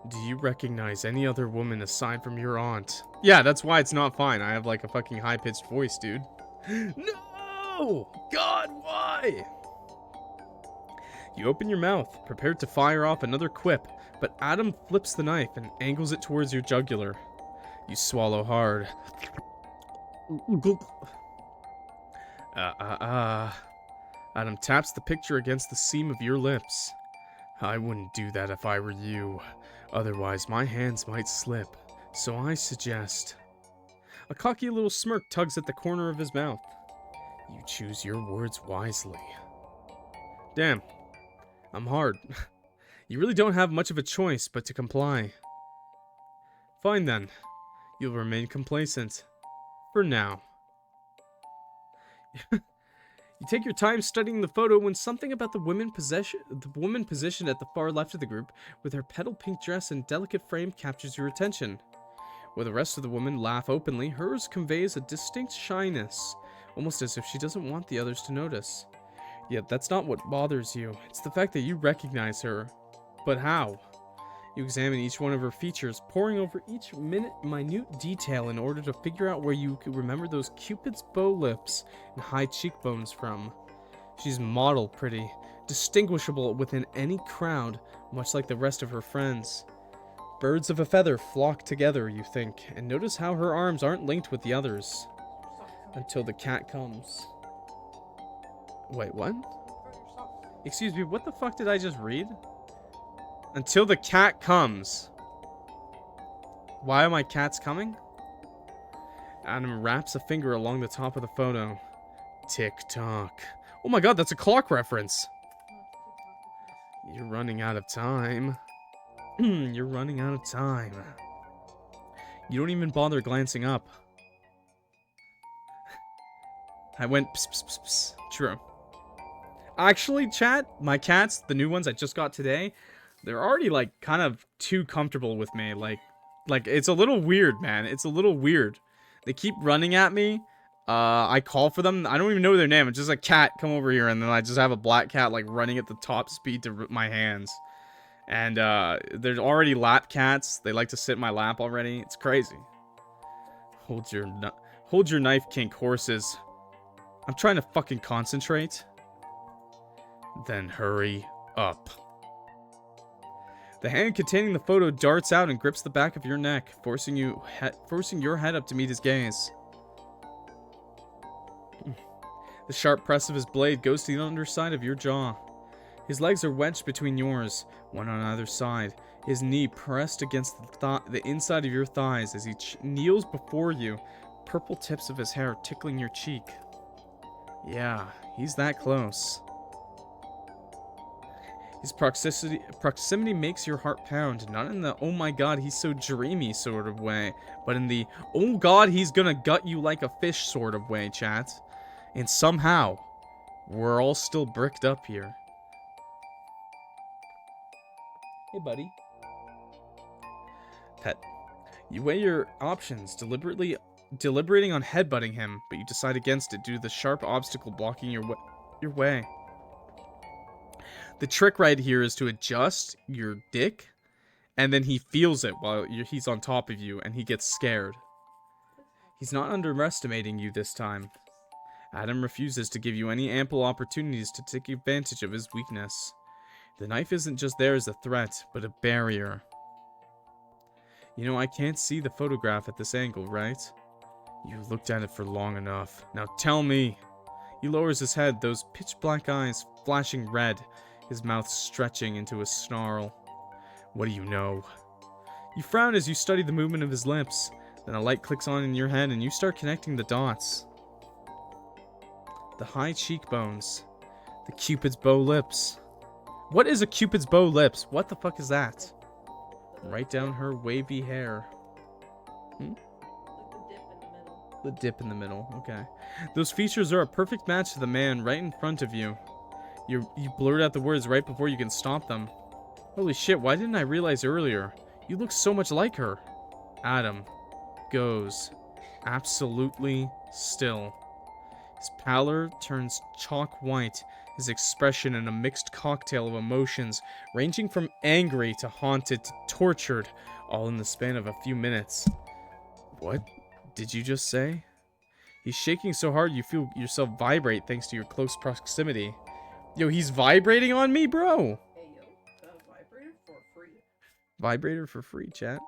do you recognize any other woman aside from your aunt? Yeah, that's why it's not fine. I have like a fucking high-pitched voice, dude. No! God, why? You open your mouth, prepared to fire off another quip, but Adam flips the knife and angles it towards your jugular. You swallow hard. Adam taps the picture against the seam of your lips. I wouldn't do that if I were you. Otherwise, my hands might slip. So I suggest... A cocky little smirk tugs at the corner of his mouth. You choose your words wisely. Damn. I'm hard. You really don't have much of a choice but to comply. Fine then. You'll remain complacent. For now. You take your time studying the photo when something about the woman positioned at the far left of the group with her petal pink dress and delicate frame captures your attention. Where the rest of the women laugh openly, hers conveys a distinct shyness, almost as if she doesn't want the others to notice. Yet that's not what bothers you. It's the fact that you recognize her. But how? You examine each one of her features, poring over each minute detail in order to figure out where you could remember those Cupid's bow lips and high cheekbones from. She's model pretty, distinguishable within any crowd, much like the rest of her friends. Birds of a feather flock together, you think, and notice how her arms aren't linked with the others. Until the cat comes. Wait, what? Excuse me, what the fuck did I just read? Until the cat comes. Why are my cats coming? Adam wraps a finger along the top of the photo. Tick-tock. Oh my god, that's a clock reference. You're running out of time. You're running out of time. You don't even bother glancing up. I went pss, pss, pss, pss. True. Actually, chat, my cats, the new ones I just got today, they're already, like, kind of too comfortable with me. Like, it's a little weird, man. It's a little weird. They keep running at me. I call for them. I don't even know their name. It's just a cat, come over here. And then I just have a black cat, like, running at the top speed to my hands. And, there's already lap cats. They like to sit in my lap already. It's crazy. Hold your knife, kink horses. I'm trying to fucking concentrate. Then hurry up. The hand containing the photo darts out and grips the back of your neck, forcing your head up to meet his gaze. The sharp press of his blade goes to the underside of your jaw. His legs are wedged between yours, one on either side, his knee pressed against the inside of your thighs as he kneels before you, purple tips of his hair tickling your cheek. Yeah, he's that close. His proximity makes your heart pound, not in the oh my god he's so dreamy sort of way, but in the oh god he's gonna gut you like a fish sort of way, chat. And somehow, we're all still bricked up here. Hey buddy. Pet. You weigh your options, deliberating on headbutting him, but you decide against it due to the sharp obstacle blocking your way. The trick right here is to adjust your dick, and then he feels it while he's on top of you, and he gets scared. He's not underestimating you this time. Adam refuses to give you any ample opportunities to take advantage of his weakness. The knife isn't just there as a threat, but a barrier. You know, I can't see the photograph at this angle, right? You looked at it for long enough. Now tell me. He lowers his head, those pitch-black eyes flashing red, his mouth stretching into a snarl. What do you know? You frown as you study the movement of his lips. Then a light clicks on in your head and you start connecting the dots. The high cheekbones. The Cupid's bow lips. What is a Cupid's bow lips? What the fuck is that? Right down her wavy hair. The dip in the middle, okay. Those features are a perfect match to the man right in front of you. You blurt out the words right before you can stop them. Holy shit, why didn't I realize earlier? You look so much like her. Adam goes absolutely still. His pallor turns chalk white, his expression in a mixed cocktail of emotions, ranging from angry to haunted to tortured, all in the span of a few minutes. What did you just say? He's shaking so hard you feel yourself vibrate thanks to your close proximity. Yo, he's vibrating on me, bro!
Hey, yo, vibrator for free.
Vibrator for free, chat.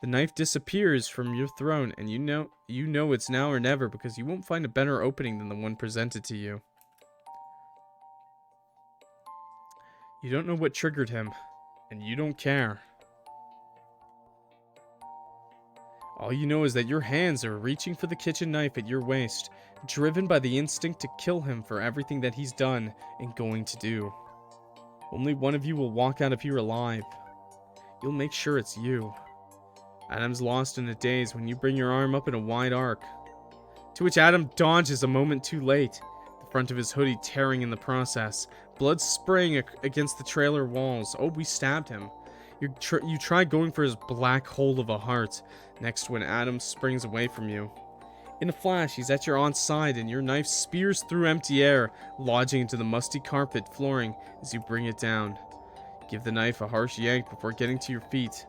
The knife disappears from your throne, and you know it's now or never because you won't find a better opening than the one presented to you. You don't know what triggered him, and you don't care. All you know is that your hands are reaching for the kitchen knife at your waist, driven by the instinct to kill him for everything that he's done and going to do. Only one of you will walk out of here alive. You'll make sure it's you. Adam's lost in a daze when you bring your arm up in a wide arc, to which Adam dodges a moment too late, the front of his hoodie tearing in the process, blood spraying against the trailer walls. Oh, we stabbed him. You try going for his black hole of a heart, next when Adam springs away from you. In a flash, he's at your aunt's side and your knife spears through empty air, lodging into the musty carpet flooring as you bring it down. Give the knife a harsh yank before getting to your feet.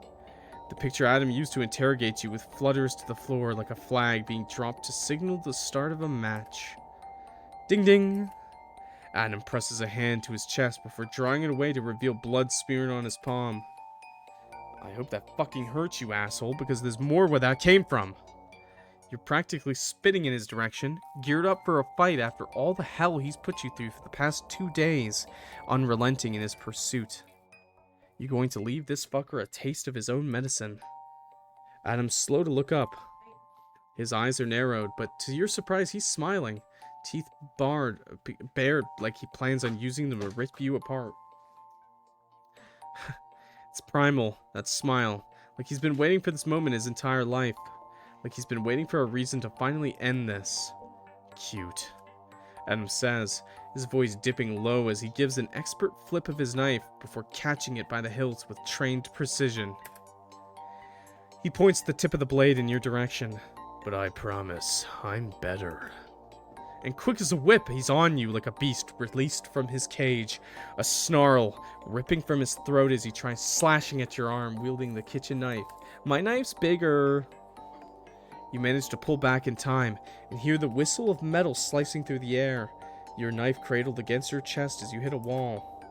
The picture Adam used to interrogate you with flutters to the floor like a flag being dropped to signal the start of a match. Ding ding! Adam presses a hand to his chest before drawing it away to reveal blood smeared on his palm. I hope that fucking hurts you, asshole, because there's more where that came from. You're practically spitting in his direction, geared up for a fight after all the hell he's put you through for the past 2 days, unrelenting in his pursuit. You going to leave this fucker a taste of his own medicine? Adam's slow to look up. His eyes are narrowed, but to your surprise, he's smiling. Teeth bared like he plans on using them to rip you apart. It's primal, that smile. Like he's been waiting for this moment his entire life. Like he's been waiting for a reason to finally end this. Cute. Adam says, his voice dipping low as he gives an expert flip of his knife before catching it by the hilt with trained precision. He points the tip of the blade in your direction. But I promise, I'm better. And quick as a whip, he's on you like a beast released from his cage. A snarl ripping from his throat as he tries slashing at your arm, wielding the kitchen knife. My knife's bigger. You manage to pull back in time and hear the whistle of metal slicing through the air. Your knife cradled against your chest as you hit a wall.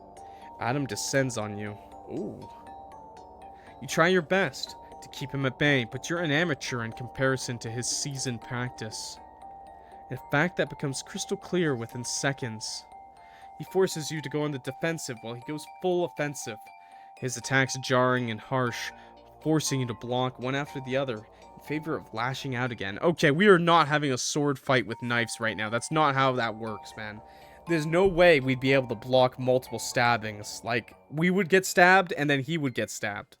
Adam descends on you. Ooh. You try your best to keep him at bay, but you're an amateur in comparison to his seasoned practice. A fact that becomes crystal clear within seconds. He forces you to go on the defensive while he goes full offensive. His attacks jarring and harsh, forcing you to block one after the other in favor of lashing out again. Okay, we are not having a sword fight with knives right now. That's not how that works, man. There's no way we'd be able to block multiple stabbings. Like, we would get stabbed and then he would get stabbed.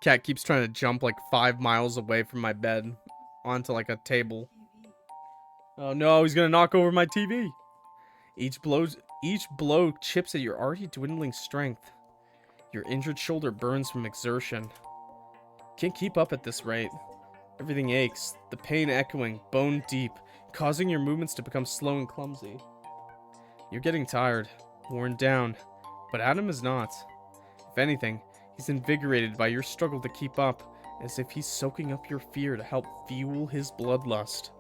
Cat keeps trying to jump like 5 miles away from my bed onto like a table. Oh no, he's gonna knock over my TV. Each blow chips at your already dwindling strength. Your injured shoulder burns from exertion. Can't keep up at this rate. Everything aches, the pain echoing, bone deep, causing your movements to become slow and clumsy. You're getting tired, worn down, but Adam is not. If anything, he's invigorated by your struggle to keep up, as if he's soaking up your fear to help fuel his bloodlust.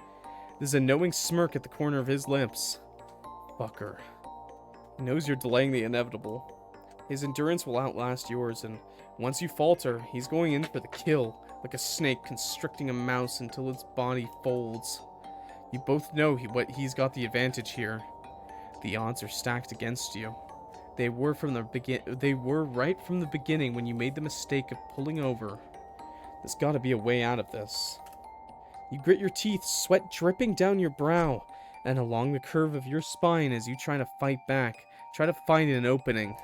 There's a knowing smirk at the corner of his lips. Fucker. He knows you're delaying the inevitable. His endurance will outlast yours, and Once you falter, he's going in for the kill, like a snake constricting a mouse until its body folds. You both know he's got the advantage here. The odds are stacked against you. They were right from the beginning when you made the mistake of pulling over. There's gotta be a way out of this. You grit your teeth, sweat dripping down your brow and along the curve of your spine as you try to fight back. Try to find an opening.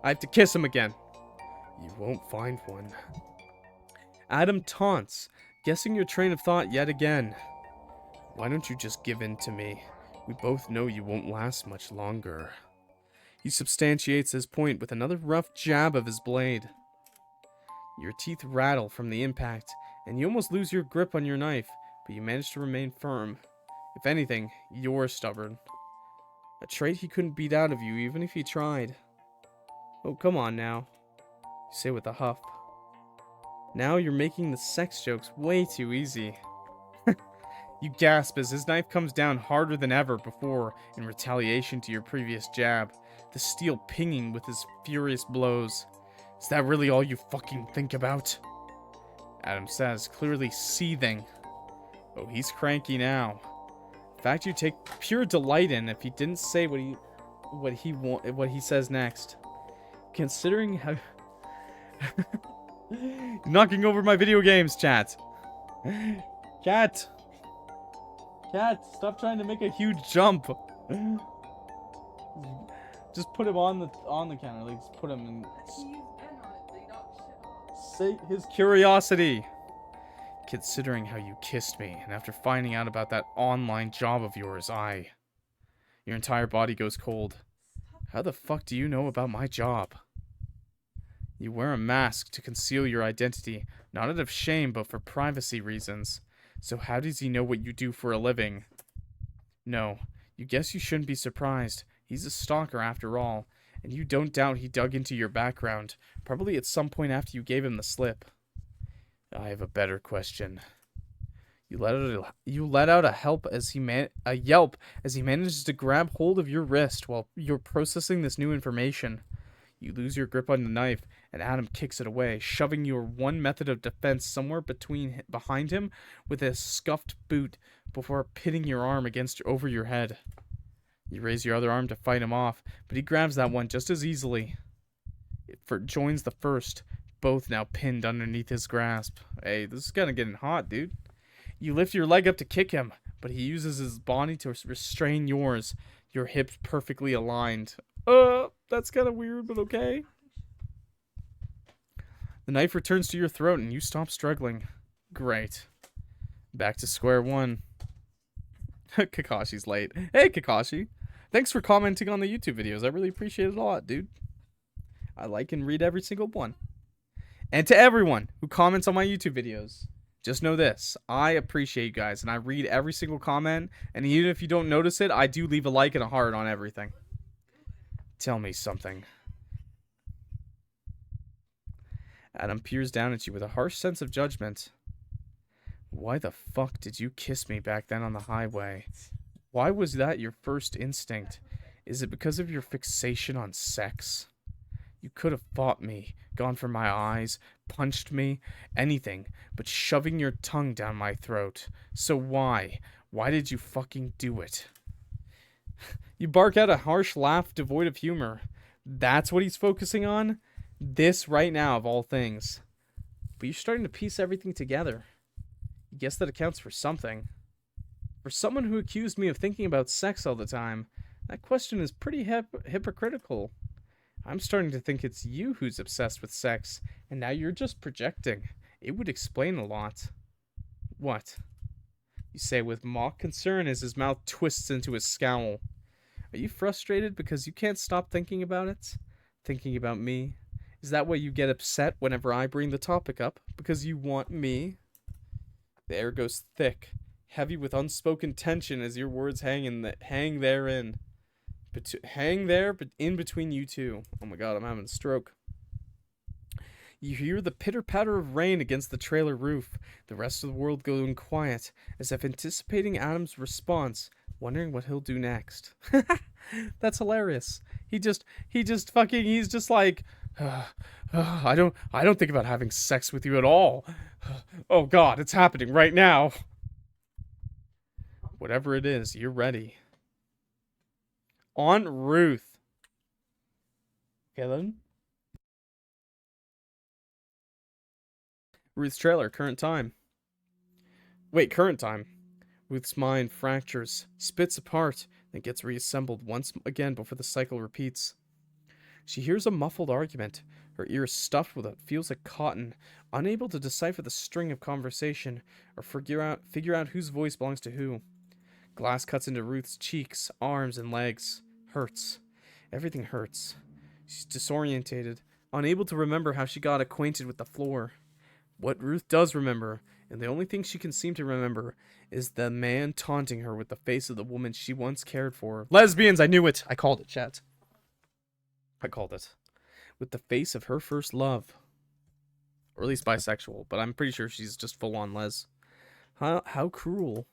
I have to kiss him again. You won't find one. Adam taunts, guessing your train of thought yet again. Why don't you just give in to me? We both know you won't last much longer. He substantiates his point with another rough jab of his blade. Your teeth rattle from the impact, and you almost lose your grip on your knife, but you manage to remain firm. If anything, you're stubborn. A trait he couldn't beat out of you even if he tried. Oh, come on now, you say with a huff. Now you're making the sex jokes way too easy. You gasp as his knife comes down harder than ever before in retaliation to your previous jab, the steel pinging with his furious blows. Is that really all you fucking think about? Adam says, clearly seething. Oh, he's cranky now. In fact, you take pure delight in if he didn't say what he says next. Considering how knocking over my video games, chat. Cat, stop trying to make a huge jump. Just put him on the counter. Like, just put him in. Say his curiosity. Considering how you kissed me, and after finding out about that online job of yours, your entire body goes cold. How the fuck do you know about my job? You wear a mask to conceal your identity, not out of shame, but for privacy reasons. So how does he know what you do for a living? No, you guess you shouldn't be surprised. He's a stalker after all, and you don't doubt he dug into your background, probably at some point after you gave him the slip. I have a better question. You let out a yelp as he manages to grab hold of your wrist while you're processing this new information. You lose your grip on the knife, and Adam kicks it away, shoving your one method of defense somewhere behind him with a scuffed boot before pitting your arm over your head. You raise your other arm to fight him off, but he grabs that one just as easily. It joins the first, both now pinned underneath his grasp. Hey, this is kind of getting hot, dude. You lift your leg up to kick him, but he uses his body to restrain yours, your hips perfectly aligned. That's kind of weird, but okay. The knife returns to your throat and you stop struggling. Great. Back to square one. Kakashi's late. Hey, Kakashi. Thanks for commenting on the YouTube videos. I really appreciate it a lot, dude. I like and read every single one. And to everyone who comments on my YouTube videos, just know this. I appreciate you guys, and I read every single comment. And even if you don't notice it, I do leave a like and a heart on everything. Tell me something. Adam peers down at you with a harsh sense of judgment. Why the fuck did you kiss me back then on the highway? Why was that your first instinct? Is it because of your fixation on sex? You could have fought me, gone for my eyes, punched me, anything, but shoving your tongue down my throat. So why? Why did you fucking do it? You bark out a harsh laugh devoid of humor. That's what he's focusing on? This right now, of all things. But you're starting to piece everything together. You guess that accounts for something. For someone who accused me of thinking about sex all the time, that question is pretty hypocritical. I'm starting to think it's you who's obsessed with sex, and now you're just projecting. It would explain a lot. What? You say with mock concern as his mouth twists into a scowl. Are you frustrated because you can't stop thinking about it? Thinking about me? Is that why you get upset whenever I bring the topic up? Because you want me? The air goes thick, heavy with unspoken tension as your words hang there in between you two. Oh my god, I'm having a stroke. You hear the pitter-patter of rain against the trailer roof, the rest of the world going quiet, as if anticipating Adam's response, wondering what he'll do next. That's hilarious. He's just like, I don't think about having sex with you at all. Oh God, it's happening right now. Whatever it is, you're ready. On Ruth. Okay then. Ruth's trailer, current time. Wait, current time. Ruth's mind fractures, spits apart, then gets reassembled once again before the cycle repeats. She hears a muffled argument, her ears stuffed with what feels like cotton, unable to decipher the string of conversation or figure out whose voice belongs to who. Glass cuts into Ruth's cheeks, arms, and legs. Hurts. Everything hurts. She's disorientated, unable to remember how she got acquainted with the floor. What Ruth does remember, and the only thing she can seem to remember, is the man taunting her with the face of the woman she once cared for. Lesbians! I knew it! I called it, chat. I called it. With the face of her first love. Or at least bisexual, but I'm pretty sure she's just full-on les. How cruel.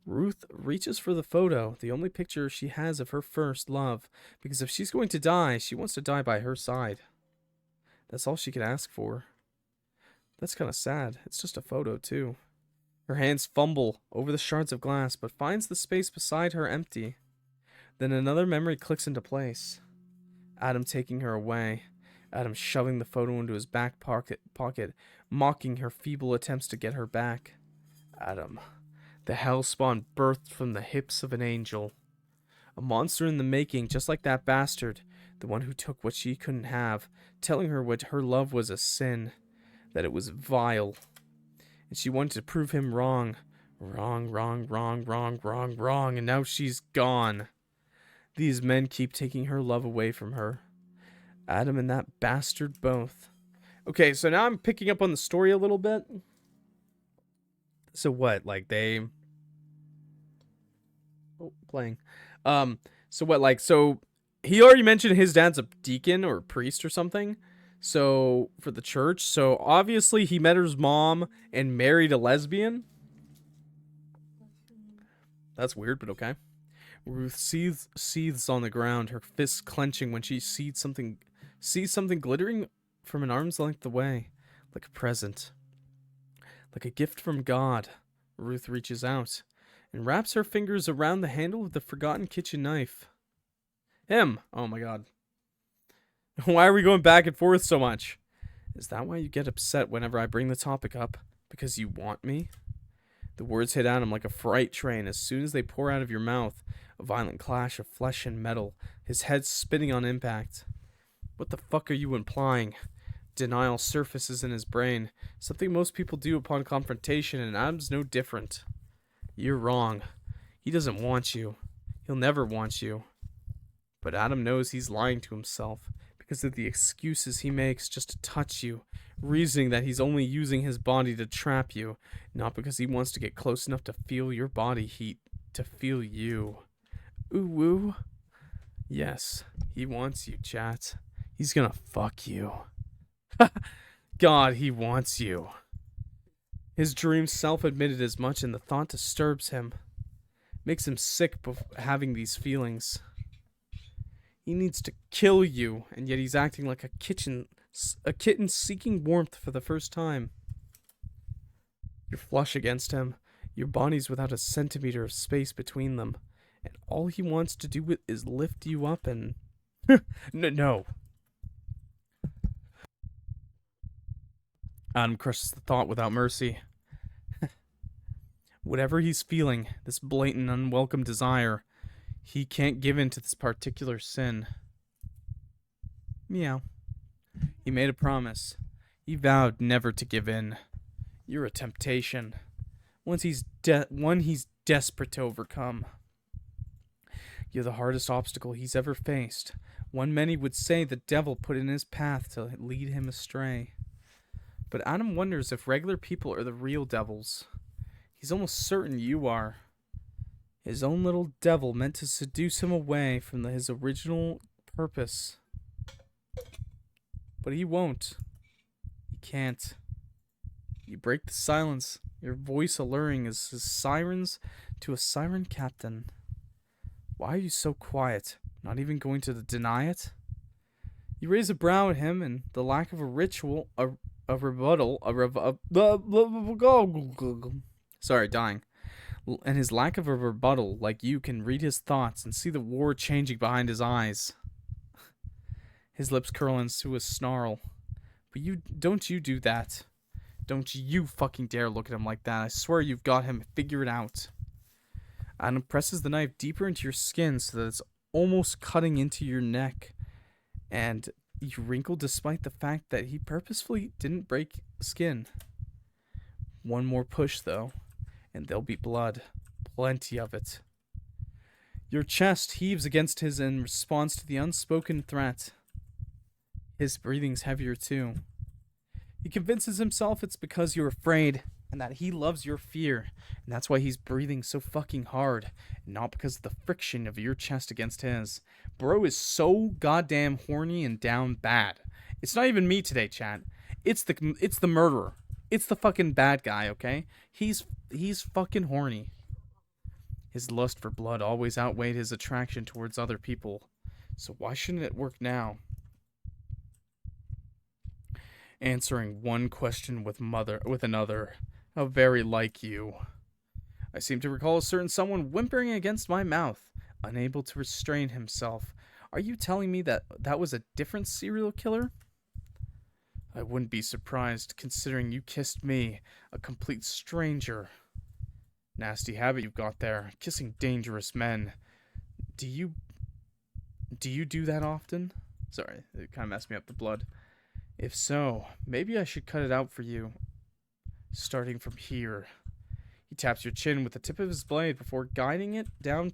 Ruth reaches for the photo, the only picture she has of her first love, because if she's going to die, she wants to die by her side. That's all she could ask for. That's kind of sad. It's just a photo, too. Her hands fumble over the shards of glass, but finds the space beside her empty. Then another memory clicks into place. Adam taking her away. Adam shoving the photo into his back pocket, mocking her feeble attempts to get her back. Adam. The hellspawn birthed from the hips of an angel. A monster in the making, just like that bastard, the one who took what she couldn't have, telling her what her love was a sin, that it was vile. And she wanted to prove him wrong. Wrong, and now she's gone. These men keep taking her love away from her. Adam and that bastard both. Okay, so now I'm picking up on the story a little bit. So what, like they... Oh, playing. So what, like, so he already mentioned his dad's a deacon or a priest or something. So, for the church. So, obviously he met his mom and married a lesbian. That's weird, but okay. Ruth seethes on the ground, her fists clenching when she sees something glittering from an arm's length away, like a present. Like a gift from God. Ruth reaches out and wraps her fingers around the handle of the forgotten kitchen knife. Him! Oh my God. Why are we going back and forth so much? Is that why you get upset whenever I bring the topic up? Because you want me? The words hit Adam like a freight train as soon as they pour out of your mouth. A violent clash of flesh and metal, his head spinning on impact. What the fuck are you implying? Denial surfaces in his brain, something most people do upon confrontation, and Adam's no different. You're wrong. He doesn't want you. He'll never want you. But Adam knows he's lying to himself because of the excuses he makes just to touch you, reasoning that he's only using his body to trap you, not because he wants to get close enough to feel your body heat, to feel you. Ooh woo. Yes, he wants you, chat. He's gonna fuck you. God, he wants you. His dream self-admitted as much, and the thought disturbs him. Makes him sick having these feelings. He needs to kill you, and yet he's acting like a kitten seeking warmth for the first time. You're flush against him. Your bodies without a centimeter of space between them. And all he wants to do is lift you up and... No. Adam crushes the thought without mercy. Whatever he's feeling, this blatant, unwelcome desire, he can't give in to this particular sin. Meow. He made a promise. He vowed never to give in. You're a temptation. One he's desperate to overcome. You're the hardest obstacle he's ever faced. One many would say the devil put in his path to lead him astray. But Adam wonders if regular people are the real devils. He's almost certain you are. His own little devil meant to seduce him away from his original purpose. But he won't. He can't. You break the silence, your voice alluring as sirens to a siren captain. Why are you so quiet? Not even going to deny it? You raise a brow at him, and the lack of a ritual, a rebuttal, sorry, dying. And his lack of a rebuttal, like you, can read his thoughts and see the war changing behind his eyes. His lips curl into a snarl. But don't you do that. Don't you fucking dare look at him like that. I swear you've got him figured out. Adam presses the knife deeper into your skin so that it's almost cutting into your neck. And you wrinkle despite the fact that he purposefully didn't break skin. One more push, though, and there'll be blood. Plenty of it. Your chest heaves against his in response to the unspoken threat. His breathing's heavier, too. He convinces himself it's because you're afraid and that he loves your fear, and that's why he's breathing so fucking hard, and not because of the friction of your chest against his. Bro is so goddamn horny and down bad. It's not even me today, chat. It's the murderer. It's the fucking bad guy, okay? He's fucking horny. His lust for blood always outweighed his attraction towards other people. So why shouldn't it work now? Answering one question with another. How very like you. I seem to recall a certain someone whimpering against my mouth, unable to restrain himself. Are you telling me that was a different serial killer? I wouldn't be surprised, considering you kissed me, a complete stranger. Nasty habit you've got there, kissing dangerous men. Do you do that often? Sorry, it kind of messed me up, the blood. If so, maybe I should cut it out for you. Starting from here. He taps your chin with the tip of his blade before guiding it down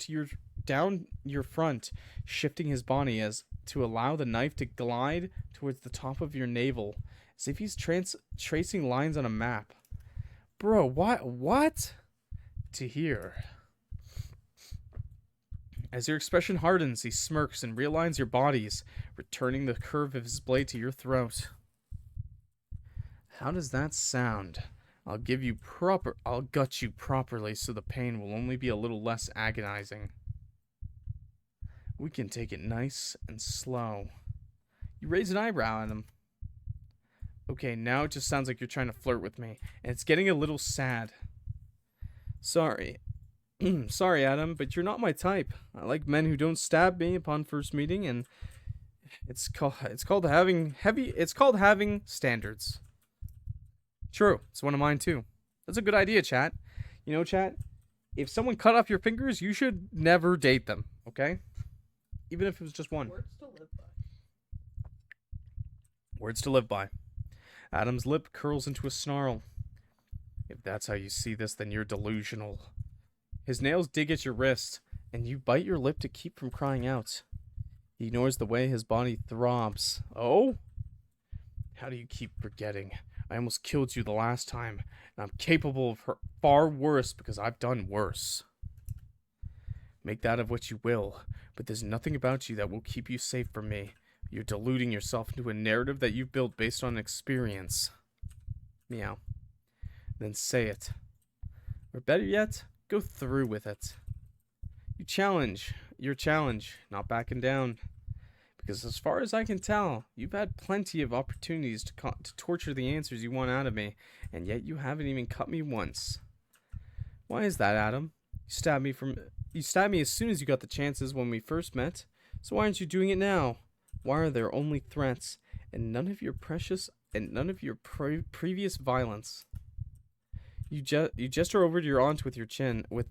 your front, shifting his body as to allow the knife to glide towards the top of your navel, as if he's tracing lines on a map. Bro, what? To here. As your expression hardens, he smirks and realigns your bodies, returning the curve of his blade to your throat. How does that sound? I'll gut you properly so the pain will only be a little less agonizing. We can take it nice and slow. You raise an eyebrow at him. Okay, now it just sounds like you're trying to flirt with me, and it's getting a little sad. Sorry. Sorry, Adam, but you're not my type. I like men who don't stab me upon first meeting, and it's called having standards. True, it's one of mine too. That's a good idea, chat. You know, chat, if someone cut off your fingers, you should never date them, okay? Even if it was just one.
Words to live by.
Words to live by. Adam's lip curls into a snarl. If that's how you see this, then you're delusional. His nails dig at your wrist, and you bite your lip to keep from crying out. He ignores the way his body throbs. Oh? How do you keep forgetting? I almost killed you the last time, and I'm capable of far worse because I've done worse. Make that of what you will, but there's nothing about you that will keep you safe from me. You're deluding yourself into a narrative that you've built based on experience. Meow. Then say it. Or better yet, go through with it. Your challenge, not backing down. Because as far as I can tell, you've had plenty of opportunities to torture the answers you want out of me, and yet you haven't even cut me once. Why is that, Adam? You stabbed me as soon as you got the chances when we first met, so why aren't you doing it now? Why are there only threats, and none of your previous violence? You gesture over to your aunt with your chin, with...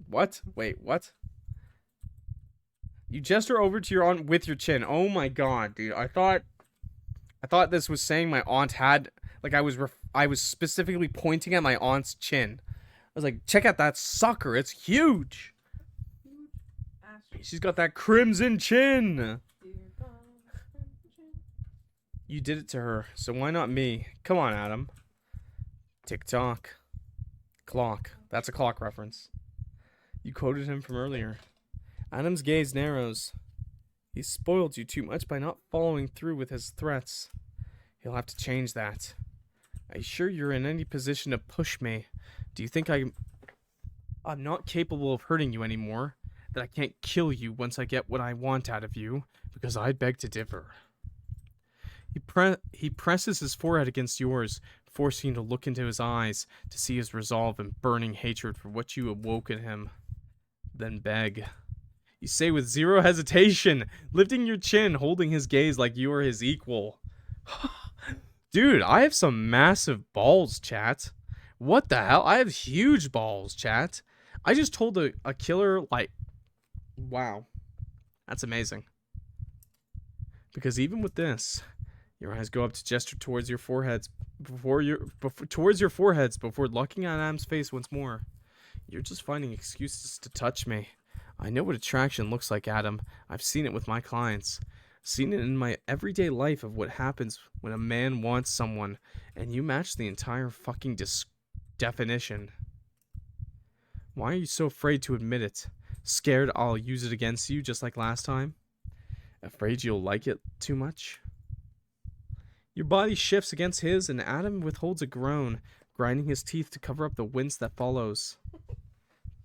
What? Wait, what? You gesture over to your aunt with your chin. Oh my god, dude. I thought this was saying my aunt had... Like, I was specifically pointing at my aunt's chin. I was like, check out that sucker. It's huge. She's got that crimson chin. You did it to her, so why not me? Come on, Adam. Tick-tock. Clock. That's a clock reference. You quoted him from earlier. Adam's gaze narrows. He spoiled you too much by not following through with his threats. He'll have to change that. Are you sure you're in any position to push me? Do you think I'm not capable of hurting you anymore? That I can't kill you once I get what I want out of you? Because I beg to differ. He presses his forehead against yours, forcing you to look into his eyes to see his resolve and burning hatred for what you awoke in him. Then beg. You say with zero hesitation, lifting your chin, holding his gaze like you are his equal. Dude, I have some massive balls, chat. What the hell? I have huge balls, chat. I just told a killer, like, wow. That's amazing. Because even with this, your eyes go up to gesture towards your foreheads before looking at Adam's face once more. You're just finding excuses to touch me. I know what attraction looks like, Adam. I've seen it with my clients. Seen it in my everyday life of what happens when a man wants someone, and you match the entire fucking definition. Why are you so afraid to admit it? Scared I'll use it against you just like last time? Afraid you'll like it too much? Your body shifts against his, and Adam withholds a groan, grinding his teeth to cover up the wince that follows.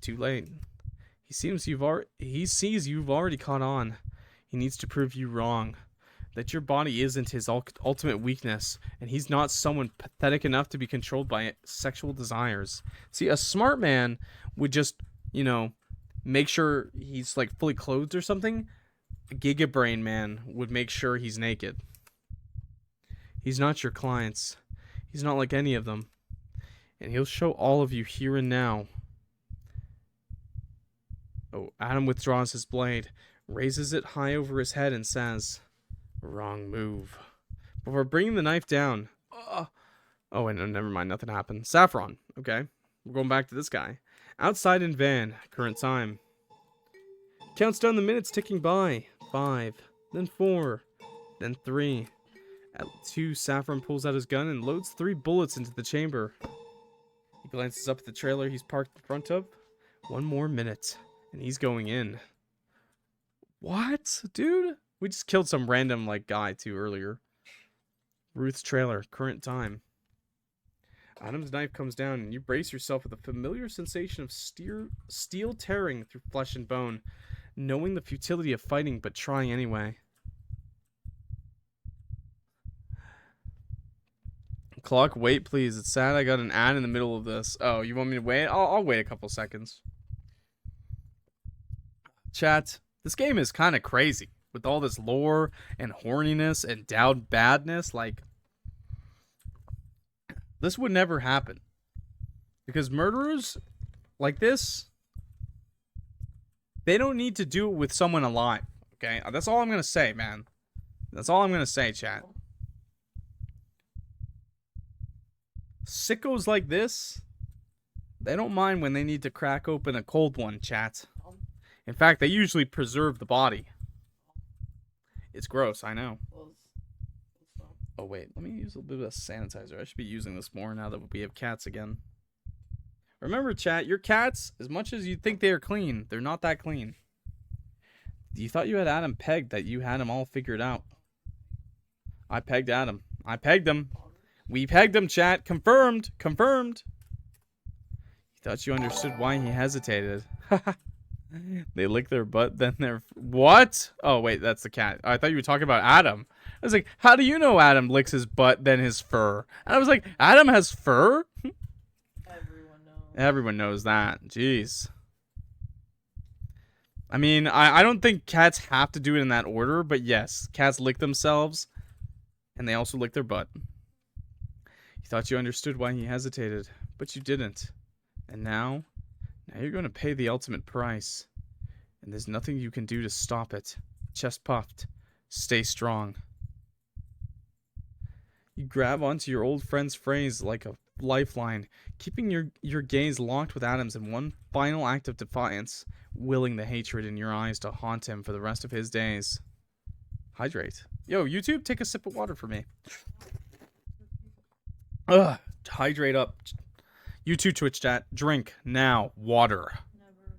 Too late. He sees you've already caught on. He needs to prove you wrong. That your body isn't his ultimate weakness, and he's not someone pathetic enough to be controlled by sexual desires. See, a smart man would just, make sure he's like fully clothed or something. A gigabrain man would make sure he's naked. He's not your clients. He's not like any of them. And he'll show all of you here and now. Oh, Adam withdraws his blade, raises it high over his head, and says, "Wrong move." Before bringing the knife down. Oh, wait, no, never mind. Nothing happened. Saffron. Okay. We're going back to this guy. Outside in van. Current time. Counts down the minutes ticking by. 5. Then 4. Then 3. At 2, Saffron pulls out his gun and loads 3 bullets into the chamber. He glances up at the trailer he's parked in front of. 1 more minute. And he's going in. What? Dude? We just killed some random, guy, too, earlier. Ruth's trailer. Current time. Adam's knife comes down, and you brace yourself with a familiar sensation of steel tearing through flesh and bone, knowing the futility of fighting, but trying anyway. Clock, wait, please. It's sad I got an ad in the middle of this. Oh, you want me to wait? I'll wait a couple seconds. Chat, this game is kind of crazy. With all this lore and horniness and doubt badness, this would never happen. Because murderers like this, they don't need to do it with someone alive. Okay? That's all I'm going to say, man. That's all I'm going to say, chat. Sickos like this, they don't mind when they need to crack open a cold one, chat. In fact, they usually preserve the body. It's gross, I know. Oh, wait. Let me use a little bit of sanitizer. I should be using this more now that we have cats again. Remember, chat, your cats, as much as you think they are clean, they're not that clean. You thought you had Adam pegged, that you had him all figured out. I pegged Adam. I pegged him. We pegged him, chat. Confirmed. Confirmed. You thought you understood why he hesitated. They lick their butt, then they're... What? Oh, wait, that's the cat. I thought you were talking about Adam. I was like, how do you know Adam licks his butt, then his fur? And I was like, Adam has fur?
Everyone knows.
Everyone knows that. Jeez. I mean, I don't think cats have to do it in that order, but yes, cats lick themselves, and they also lick their butt. You thought you understood why he hesitated, but you didn't. And now you're going to pay the ultimate price. And there's nothing you can do to stop it. Chest puffed. Stay strong. You grab onto your old friend's phrase like a lifeline, keeping your gaze locked with Adam's in one final act of defiance, willing the hatred in your eyes to haunt him for the rest of his days. Hydrate. Yo, YouTube, take a sip of water for me. Ugh, hydrate up. YouTube, Twitch chat, drink now. Water.
Never.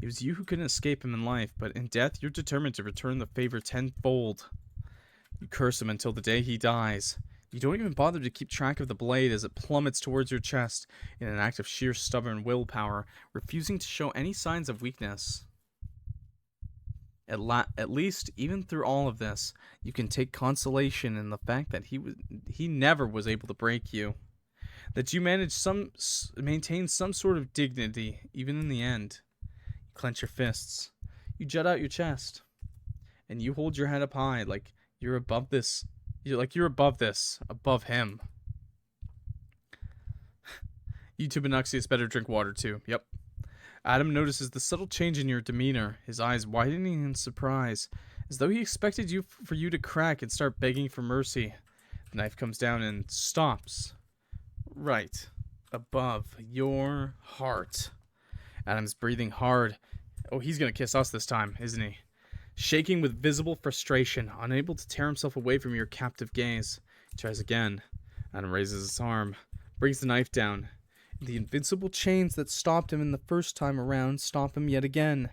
It was you who couldn't escape him in life, but in death, you're determined to return the favor tenfold. You curse him until the day he dies. You don't even bother to keep track of the blade as it plummets towards your chest in an act of sheer stubborn willpower, refusing to show any signs of weakness. At least, even through all of this, you can take consolation in the fact that he never was able to break you. That you managed maintain some sort of dignity, even in the end. You clench your fists. You jut out your chest. And you hold your head up high like you're above this. You're above this. Above him. You two Benuxius better drink water too. Yep. Adam notices the subtle change in your demeanor, his eyes widening in surprise, as though he expected for you to crack and start begging for mercy. The knife comes down and stops. Right above your heart. Adam's breathing hard. Oh, he's gonna kiss us this time, isn't he? Shaking with visible frustration, unable to tear himself away from your captive gaze. He tries again. Adam raises his arm, brings the knife down. The invincible chains that stopped him in the first time around stop him yet again.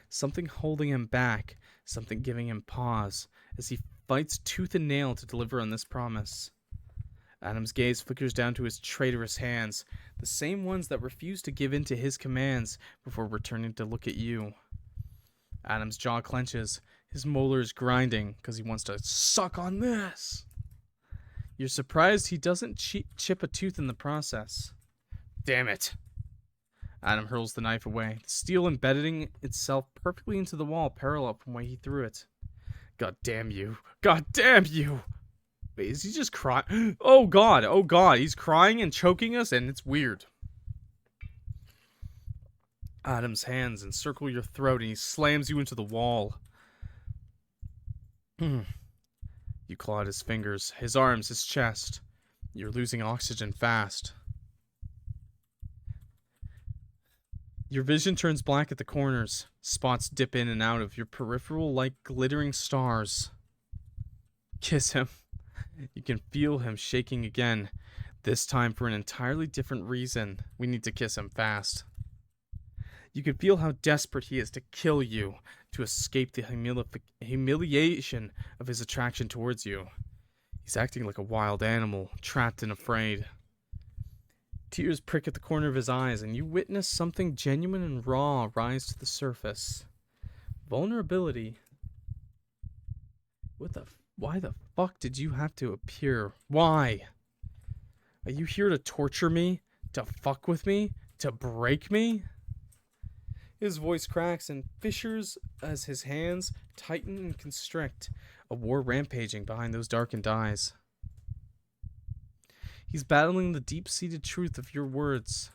Something holding him back, something giving him pause, as he fights tooth and nail to deliver on this promise. Adam's gaze flickers down to his traitorous hands, the same ones that refuse to give in to his commands before returning to look at you. Adam's jaw clenches, his molars grinding, because he wants to suck on this. You're surprised he doesn't chip a tooth in the process. Damn it. Adam hurls the knife away, the steel embedding itself perfectly into the wall parallel from where he threw it. God damn you. God damn you. Wait, is he just crying? Oh god, he's crying and choking us, and it's weird. Adam's hands encircle your throat, and he slams you into the wall. You claw at his fingers, his arms, his chest. You're losing oxygen fast. Your vision turns black at the corners. Spots dip in and out of your peripheral like glittering stars. Kiss him. You can feel him shaking again. This time for an entirely different reason. We need to kiss him fast. You can feel how desperate he is to kill you, to escape the humiliation of his attraction towards you. He's acting like a wild animal, trapped and afraid. Tears prick at the corner of his eyes, and you witness something genuine and raw rise to the surface. Vulnerability. Why the fuck did you have to appear? Why? Are you here to torture me? To fuck with me? To break me? His voice cracks and fissures as his hands tighten and constrict, a war rampaging behind those darkened eyes. He's battling the deep-seated truth of your words.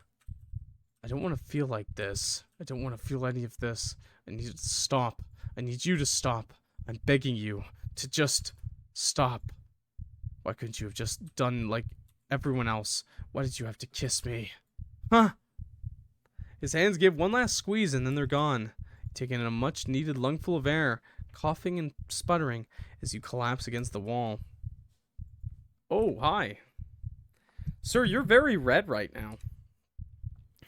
I don't want to feel like this. I don't want to feel any of this. I need it to stop. I need you to stop. I'm begging you to just stop. Why couldn't you have just done like everyone else? Why did you have to kiss me? Huh? His hands give one last squeeze and then they're gone, taking in a much-needed lungful of air, coughing and sputtering as you collapse against the wall. Oh, hi. Sir, you're very red right now.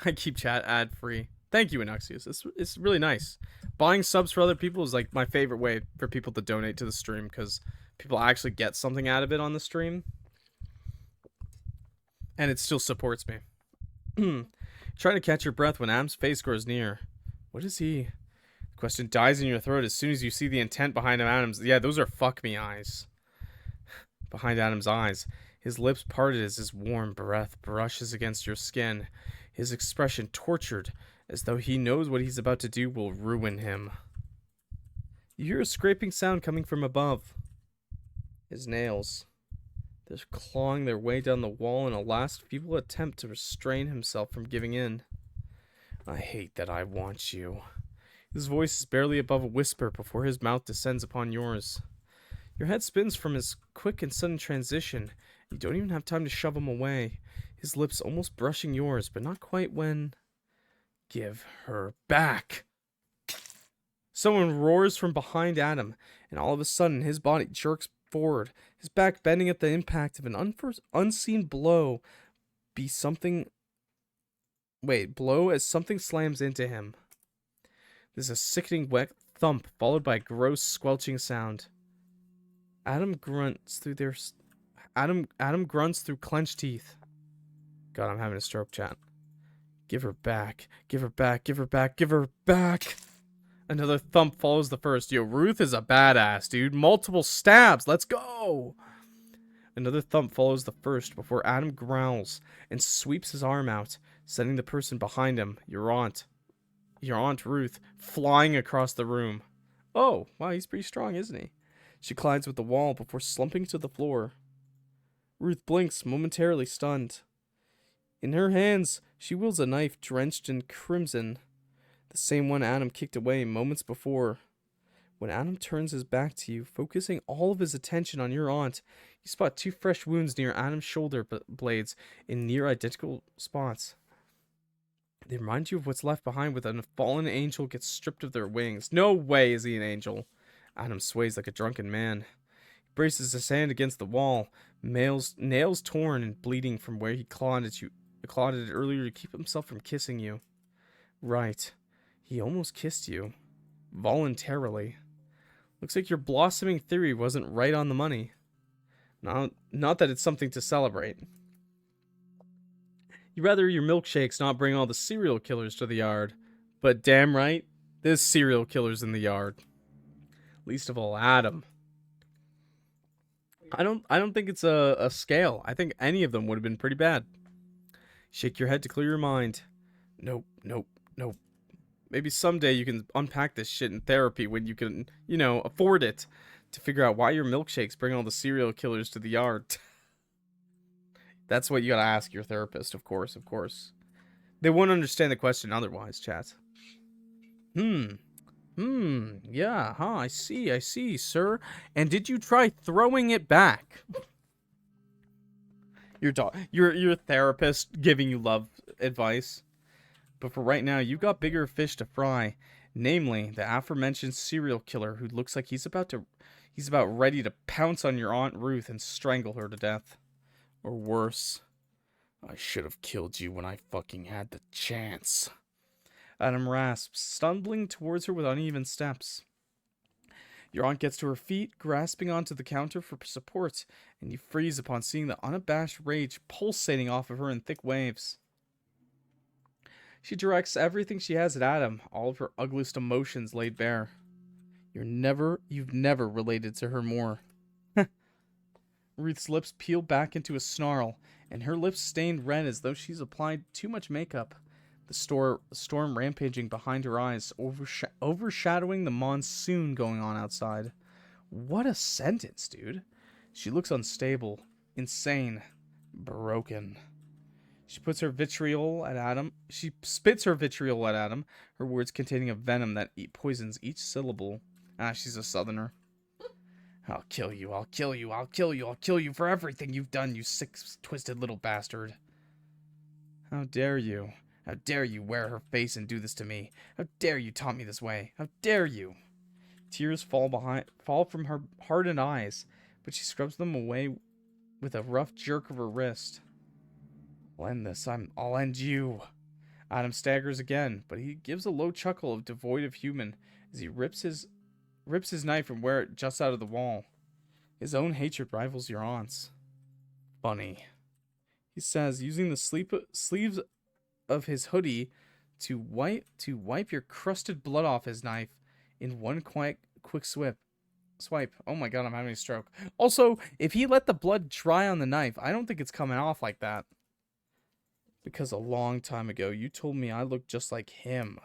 I keep chat ad-free. Thank you, Inuxius. It's really nice. Buying subs for other people is like my favorite way for people to donate to the stream, because people actually get something out of it on the stream. And it still supports me. Trying to catch your breath when Adam's face grows near. What is he? The question dies in your throat as soon as you see the intent behind Adam's. Yeah, those are fuck me eyes. Behind Adam's eyes. His lips parted as his warm breath brushes against your skin. His expression tortured, as though he knows what he's about to do will ruin him. You hear a scraping sound coming from above. His nails. They're clawing their way down the wall in a last feeble attempt to restrain himself from giving in. I hate that I want you. His voice is barely above a whisper before his mouth descends upon yours. Your head spins from his quick and sudden transition. You don't even have time to shove him away. His lips almost brushing yours, but not quite when... Give her back! Someone roars from behind Adam, and all of a sudden his body jerks forward, his back bending at the impact of an unseen blow. Blow as something slams into him. There's a sickening wet thump, followed by a gross squelching sound. Adam grunts through clenched teeth. God, I'm having a stroke, chat. Give her back. Give her back. Give her back. Give her back. Another thump follows the first. Yo, Ruth is a badass, dude. Multiple stabs. Let's go. Another thump follows the first before Adam growls and sweeps his arm out, sending the person behind him, your Aunt Ruth, flying across the room. Oh, wow, he's pretty strong, isn't he? She collides with the wall before slumping to the floor. Ruth blinks, momentarily stunned. In her hands, she wields a knife drenched in crimson, the same one Adam kicked away moments before. When Adam turns his back to you, focusing all of his attention on your aunt, you spot 2 fresh wounds near Adam's shoulder blades in near identical spots. They remind you of what's left behind when a fallen angel gets stripped of their wings. No way is he an angel. Adam sways like a drunken man. He braces his hand against the wall, nails torn and bleeding from where he clawed at it earlier to keep himself from kissing you. Right. He almost kissed you. Voluntarily. Looks like your blossoming theory wasn't right on the money. Not that it's something to celebrate. You'd rather your milkshakes not bring all the serial killers to the yard. But damn right, there's serial killers in the yard. Least of all Adam. I don't think it's a scale. I think any of them would have been pretty bad. Shake your head to clear your mind. Nope. Maybe someday you can unpack this shit in therapy when you can, afford it, to figure out why your milkshakes bring all the serial killers to the yard. That's what you gotta ask your therapist, of course. They won't understand the question otherwise, chat. Yeah, I see, sir. And did you try throwing it back? Your therapist giving you love advice. But for right now, you got bigger fish to fry. Namely, the aforementioned serial killer who looks like he's about ready to pounce on your Aunt Ruth and strangle her to death. Or worse. I should have killed you when I fucking had the chance. Adam rasps, stumbling towards her with uneven steps. Your aunt gets to her feet, grasping onto the counter for support, and you freeze upon seeing the unabashed rage pulsating off of her in thick waves. She directs everything she has at Adam, all of her ugliest emotions laid bare. You've never related to her more. Ruth's lips peel back into a snarl, and her lips stained red as though she's applied too much makeup. The storm rampaging behind her eyes, overshadowing the monsoon going on outside. What a sentence, dude. She looks unstable, insane, broken. She spits her vitriol at Adam, her words containing a venom that poisons each syllable. She's a southerner. I'll kill you for everything you've done, you sick, twisted little bastard. How dare you? How dare you wear her face and do this to me? How dare you taunt me this way? How dare you? Tears fall from her hardened eyes, but she scrubs them away with a rough jerk of her wrist. I'll end this. I'll end you. Adam staggers again, but he gives a low chuckle of devoid of human as he rips his knife from where it juts out of the wall. His own hatred rivals your aunt's. Funny, he says, using the sleeves of his hoodie to wipe your crusted blood off his knife in one quick swipe. Oh my god, I'm having a stroke. Also, if he let the blood dry on the knife, I don't think it's coming off like that. Because a long time ago, you told me I looked just like him.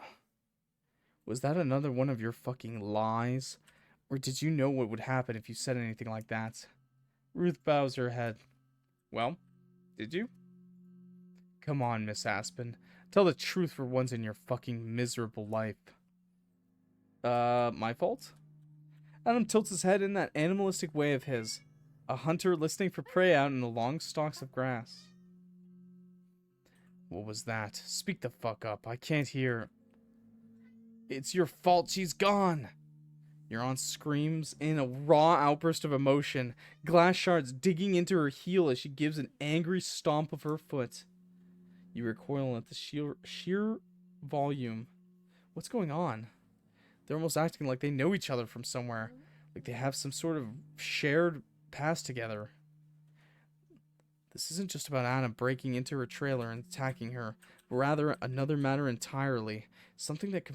Was that another one of your fucking lies? Or did you know what would happen if you said anything like that? Ruth bows her head. Well, did you? Come on, Miss Aspen. Tell the truth for once in your fucking miserable life. My fault? Adam tilts his head in that animalistic way of his. A hunter listening for prey out in the long stalks of grass. What was that? Speak the fuck up. I can't hear. It's your fault she's gone. Your aunt screams in a raw outburst of emotion, glass shards digging into her heel as she gives an angry stomp of her foot. You recoil at the sheer volume. What's going on? They're almost acting like they know each other from somewhere, like they have some sort of shared past together. This isn't just about Adam breaking into her trailer and attacking her, but rather another matter entirely. Something that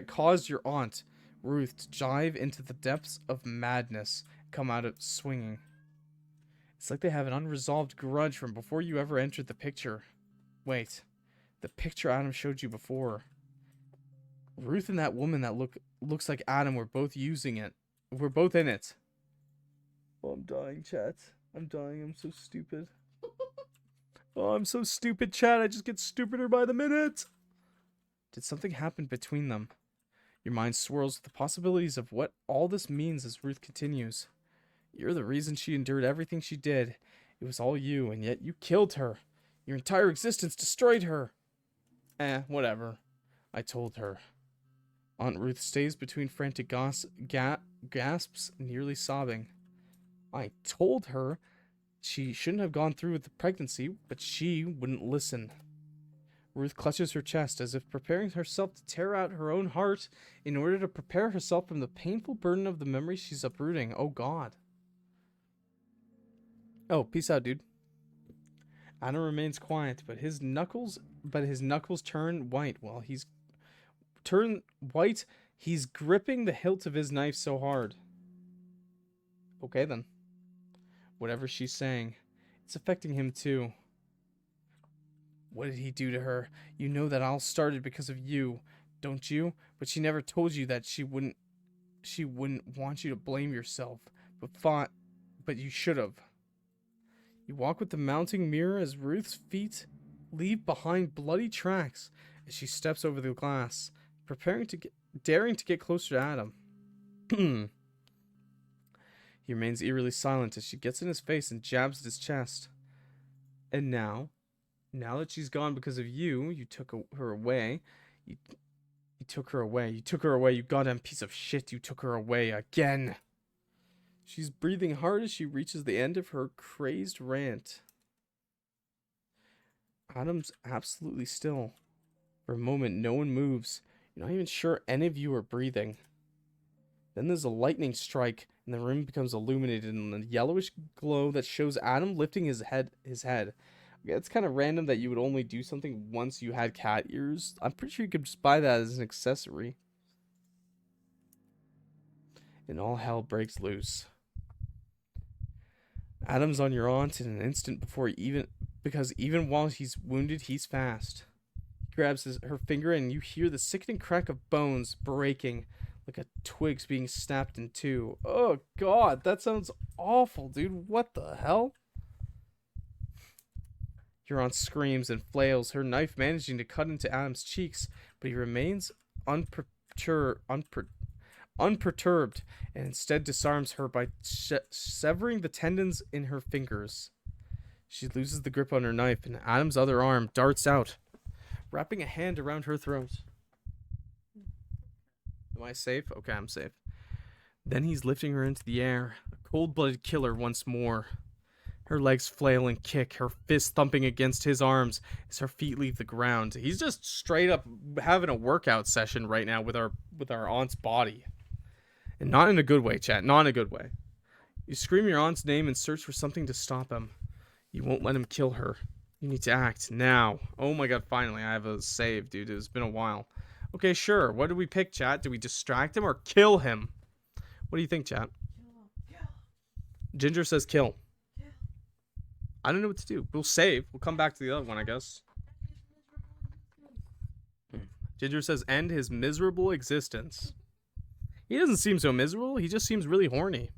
caused your aunt, Ruth, to dive into the depths of madness and come out of swinging. It's like they have an unresolved grudge from before you ever entered the picture. Wait, the picture Adam showed you before. Ruth and that woman that looks like Adam were both using it. We're both in it. Oh, I'm dying, chat. I'm dying. I'm so stupid. Oh, I'm so stupid, chat. I just get stupider by the minute. Did something happen between them? Your mind swirls with the possibilities of what all this means as Ruth continues. You're the reason she endured everything she did. It was all you, and yet you killed her. Your entire existence destroyed her. Whatever. I told her. Aunt Ruth stays between frantic gasps, nearly sobbing. I told her she shouldn't have gone through with the pregnancy, but she wouldn't listen. Ruth clutches her chest as if preparing herself to tear out her own heart in order to prepare herself from the painful burden of the memories she's uprooting. Oh, God. Oh, peace out, dude. Adam remains quiet, but his knuckles turn white. Well, he's gripping the hilt of his knife so hard. Okay, then. Whatever she's saying, it's affecting him too. What did he do to her? You know that all started because of you, don't you? But she never told you that she wouldn't want you to blame yourself, but you should have. You walk with the mounting mirror as Ruth's feet leave behind bloody tracks as she steps over the glass, daring to get closer to Adam. He remains eerily silent as she gets in his face and jabs at his chest. And now that she's gone because of you, you took her away. You took her away. You took her away, you goddamn piece of shit. You took her away again. She's breathing hard as she reaches the end of her crazed rant. Adam's absolutely still. For a moment, no one moves. You're not even sure any of you are breathing. Then there's a lightning strike, and the room becomes illuminated in the yellowish glow that shows Adam lifting his head. Okay, it's kind of random that you would only do something once you had cat ears. I'm pretty sure you could just buy that as an accessory. And all hell breaks loose. Adam's on your aunt in an instant because even while he's wounded, he's fast. He grabs her finger, and you hear the sickening crack of bones breaking, like a twig's being snapped in two. Oh, God, that sounds awful, dude. What the hell? Your aunt screams and flails, her knife managing to cut into Adam's cheeks, but he remains unperturbed, and instead disarms her by severing the tendons in her fingers. She loses the grip on her knife, and Adam's other arm darts out, wrapping a hand around her throat. Am I safe? Okay, I'm safe. Then he's lifting her into the air, a cold-blooded killer once more. Her legs flail and kick, her fists thumping against his arms as her feet leave the ground. He's just straight up having a workout session right now with our aunt's body. And not in a good way, chat. Not in a good way. You scream your aunt's name and search for something to stop him. You won't let him kill her. You need to act now. Oh my God, finally. I have a save, dude. It's been a while. Okay, sure. What do we pick, chat? Do we distract him or kill him? What do you think, chat?
Kill.
Ginger says kill. I don't know what to do. We'll save. We'll come back to the other one, I guess. Ginger says end his miserable existence. He doesn't seem so miserable. He just seems really horny.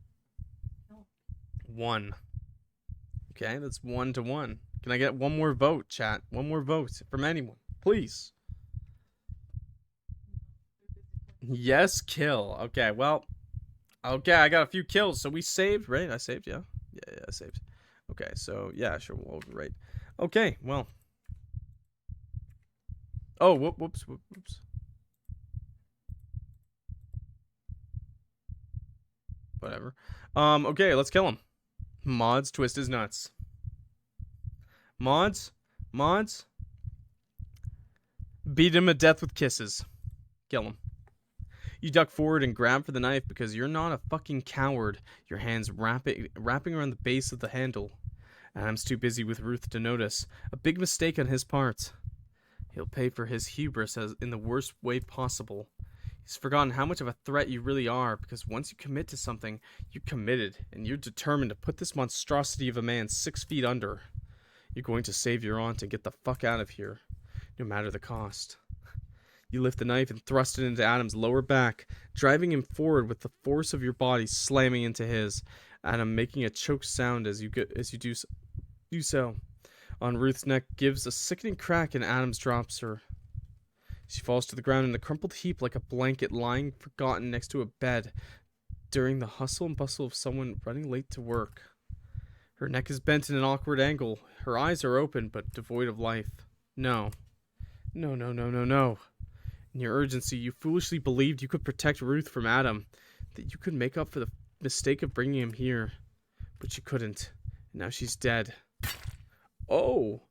1. Okay, that's 1-1. Can I get one more vote, chat? One more vote from anyone, please. Yes, kill. Okay, well. Okay, I got a few kills, so we saved, right? I saved, yeah? Yeah, I saved. Okay, so, yeah, sure, we'll overwrite. Okay, well. Oh, whoops. Whatever. Okay, let's kill him. Mods, twist his nuts. Mods. Beat him to death with kisses. Kill him. You duck forward and grab for the knife because you're not a fucking coward. Your hands wrapping around the base of the handle. Adam's too busy with Ruth to notice. A big mistake on his part. He'll pay for his hubris in the worst way possible. He's forgotten how much of a threat you really are, because once you commit to something, you're committed, and you're determined to put this monstrosity of a man 6 feet under. You're going to save your aunt and get the fuck out of here, no matter the cost. You lift the knife and thrust it into Adam's lower back, driving him forward with the force of your body slamming into his. Adam making a choked sound as you do so. On Ruth's neck gives a sickening crack and Adams drops her. She falls to the ground in a crumpled heap like a blanket lying forgotten next to a bed during the hustle and bustle of someone running late to work. Her neck is bent in an awkward angle. Her eyes are open but devoid of life. No. No, no, no, no, no. In your urgency, you foolishly believed you could protect Ruth from Adam, that you could make up for the mistake of bringing him here. But you couldn't. And now she's dead. Oh!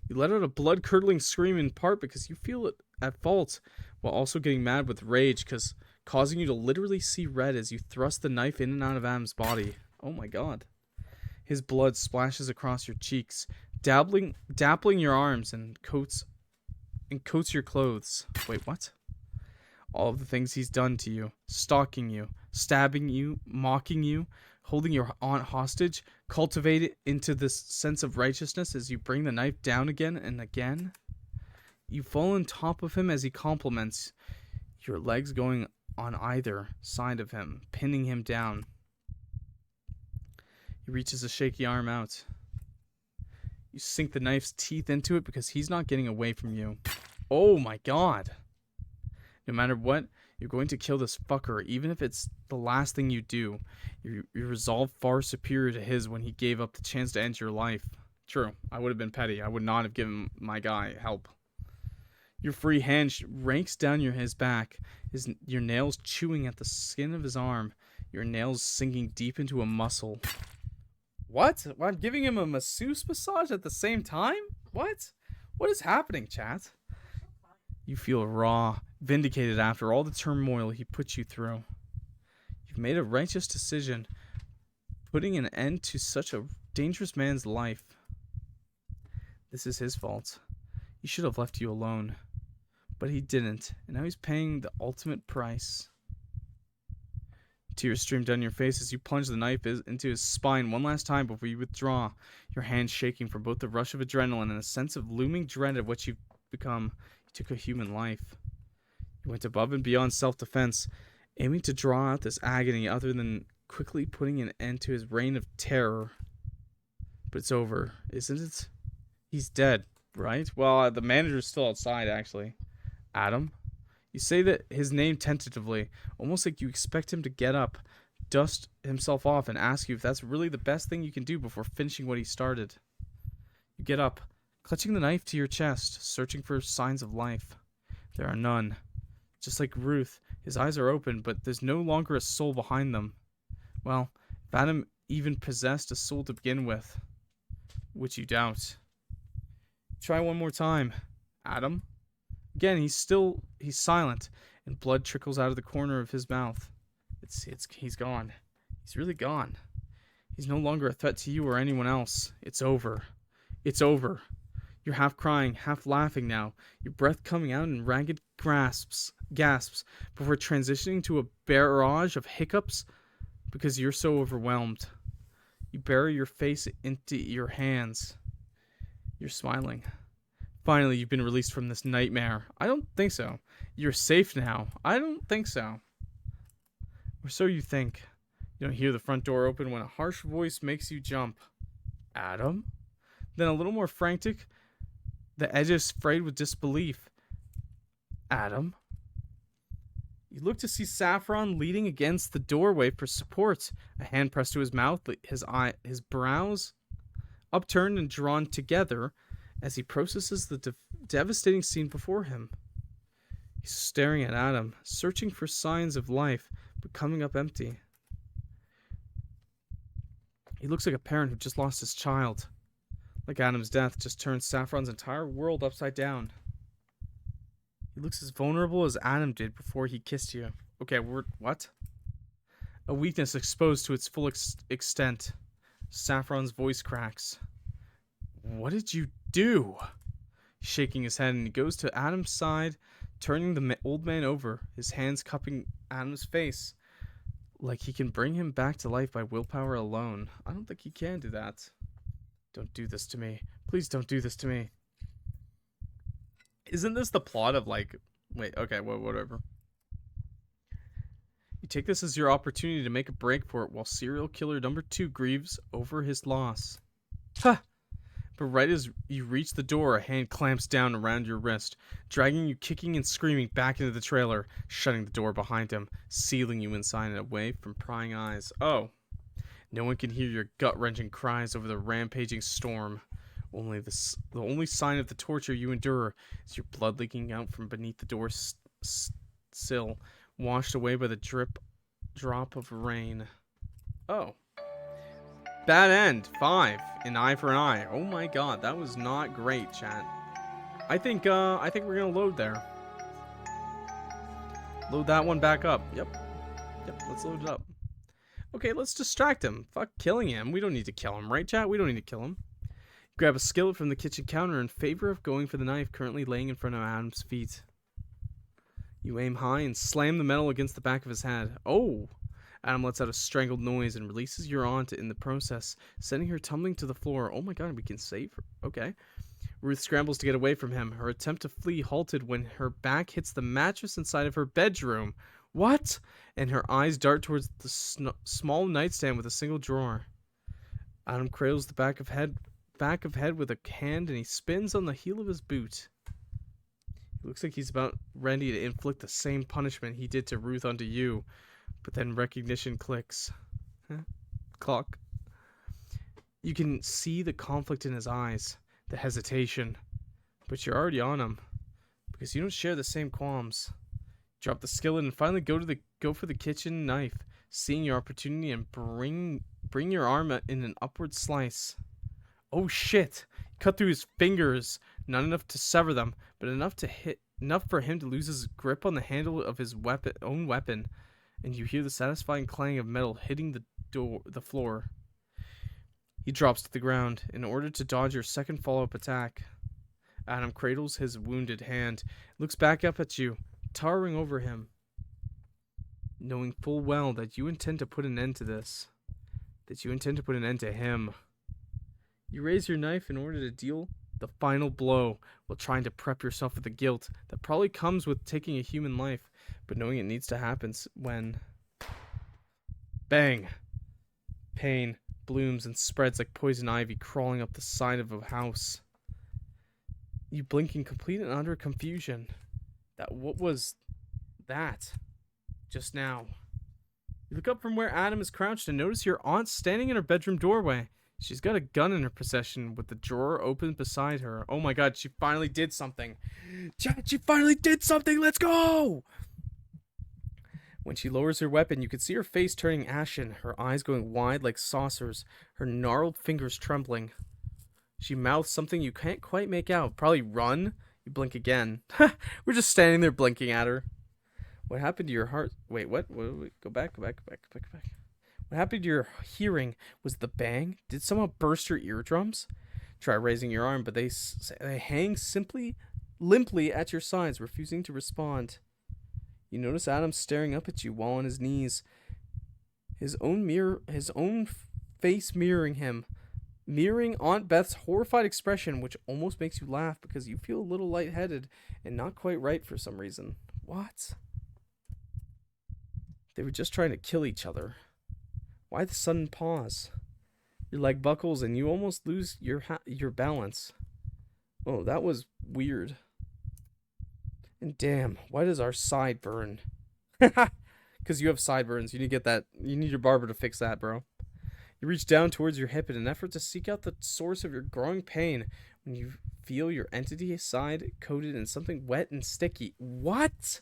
You let out a blood-curdling scream in part because you feel it at fault, while also getting mad with rage, causing you to literally see red as you thrust the knife in and out of Adam's body. Oh my god. His blood splashes across your cheeks, dappling your arms and coats your clothes. Wait, what? All of the things he's done to you, stalking you, stabbing you, mocking you, holding your aunt hostage, cultivate it into this sense of righteousness as you bring the knife down again and again. You fall on top of him as he compliments, your legs going on either side of him, pinning him down. He reaches a shaky arm out. You sink the knife's teeth into it because he's not getting away from you. Oh my god. No matter what, you're going to kill this fucker, even if it's the last thing you do. Your resolve far superior to his when he gave up the chance to end your life. True, I would have been petty. I would not have given my guy help. Your free hand rakes down his back, your nails chewing at the skin of his arm, your nails sinking deep into a muscle. What? I'm giving him a masseuse massage at the same time? What? What is happening, chat? You feel raw, vindicated after all the turmoil he put you through. You've made a righteous decision, putting an end to such a dangerous man's life. This is his fault. He should have left you alone. But he didn't, and now he's paying the ultimate price. Tears stream down your face as you plunge the knife into his spine one last time before you withdraw, your hands shaking from both the rush of adrenaline and a sense of looming dread of what you've become. You took a human life. You went above and beyond self-defense, aiming to draw out this agony other than quickly putting an end to his reign of terror. But it's over, isn't it? He's dead, right? Well, the manager's still outside, actually. Adam? You say that his name tentatively, almost like you expect him to get up, dust himself off, and ask you if that's really the best thing you can do before finishing what he started. You get up, clutching the knife to your chest, searching for signs of life. There are none. Just like Ruth, his eyes are open, but there's no longer a soul behind them. Well, if Adam even possessed a soul to begin with, which you doubt. Try one more time. Adam? Again, he's silent, and blood trickles out of the corner of his mouth. He's gone. He's really gone. He's no longer a threat to you or anyone else. It's over. It's over. You're half crying, half laughing now, your breath coming out in ragged gasps, before transitioning to a barrage of hiccups because you're so overwhelmed. You bury your face into your hands. You're smiling. Finally, you've been released from this nightmare. I don't think so. You're safe now. I don't think so. Or so you think. You don't hear the front door open when a harsh voice makes you jump. Adam? Then a little more frantic, the edges frayed with disbelief. Adam? You look to see Saffron leaning against the doorway for support, a hand pressed to his mouth, his brows upturned and drawn together as he processes the devastating scene before him. He's staring at Adam, searching for signs of life, but coming up empty. He looks like a parent who just lost his child. Like Adam's death just turned Saffron's entire world upside down. He looks as vulnerable as Adam did before he kissed you. Okay, what? A weakness exposed to its full extent. Saffron's voice cracks. What did you do? Shaking his head, and he goes to Adam's side, turning the old man over, his hands cupping Adam's face, like he can bring him back to life by willpower alone. I don't think he can do that. Don't do this to me. Please don't do this to me. Isn't this the plot of like... Wait, okay, well, whatever. You take this as your opportunity to make a break for it while serial killer number 2 grieves over his loss. Ha! But right as you reach the door, a hand clamps down around your wrist, dragging you kicking and screaming back into the trailer, shutting the door behind him, sealing you inside and away from prying eyes. Oh. No one can hear your gut-wrenching cries over the rampaging storm. The only sign of the torture you endure is your blood leaking out from beneath the door sill, washed away by the drop of rain. Oh. Bad end. 5. An eye for an eye. Oh my god, that was not great, chat. I think we're gonna load there. Load that one back up. Yep, let's load it up. Okay, let's distract him. Fuck killing him. We don't need to kill him, right, chat? We don't need to kill him. Grab a skillet from the kitchen counter in favor of going for the knife currently laying in front of Adam's feet. You aim high and slam the metal against the back of his head. Oh! Adam lets out a strangled noise and releases your aunt in the process, sending her tumbling to the floor. Oh my god, we can save her. Okay. Ruth scrambles to get away from him. Her attempt to flee halted when her back hits the mattress inside of her bedroom. What? And her eyes dart towards the small nightstand with a single drawer. Adam cradles the back of head with a hand, and he spins on the heel of his boot. It looks like he's about ready to inflict the same punishment he did to Ruth onto you. But then recognition clicks. Clock. You can see the conflict in his eyes, the hesitation. But you're already on him, because you don't share the same qualms. Drop the skillet and finally go for the kitchen knife, seeing your opportunity and bring your arm in an upward slice. Oh shit! Cut through his fingers, not enough to sever them, but enough for him to lose his grip on the handle of his own weapon. And you hear the satisfying clang of metal hitting the floor. He drops to the ground in order to dodge your second follow-up attack. Adam cradles his wounded hand, looks back up at you, towering over him, knowing full well that you intend to put an end to this. That you intend to put an end to him. You raise your knife in order to deal the final blow while trying to prep yourself for the guilt that probably comes with taking a human life, but knowing it needs to happen when... Bang! Pain blooms and spreads like poison ivy crawling up the side of a house. You blink in complete and utter confusion. What was that? Just now. You look up from where Adam is crouched and notice your aunt standing in her bedroom doorway. She's got a gun in her possession with the drawer open beside her. Oh my god, she finally did something. Chat, she finally did something! Let's go! When she lowers her weapon, you can see her face turning ashen, her eyes going wide like saucers, her gnarled fingers trembling. She mouths something you can't quite make out. Probably run. You blink again. We're just standing there blinking at her. What happened to your heart? Wait, what? Go back. What happened to your hearing? Was the bang? Did someone burst your eardrums? Try raising your arm, but they hang limply at your sides, refusing to respond. You notice Adam staring up at you while on his knees, his own face mirroring him, mirroring Aunt Beth's horrified expression, which almost makes you laugh because you feel a little lightheaded and not quite right for some reason. What? They were just trying to kill each other. Why the sudden pause? Your leg buckles and you almost lose your balance. Oh, that was weird. And damn, why does our side burn? Because you have sideburns. You need to get that. You need your barber to fix that, bro. You reach down towards your hip in an effort to seek out the source of your growing pain when you feel your entity side coated in something wet and sticky. What?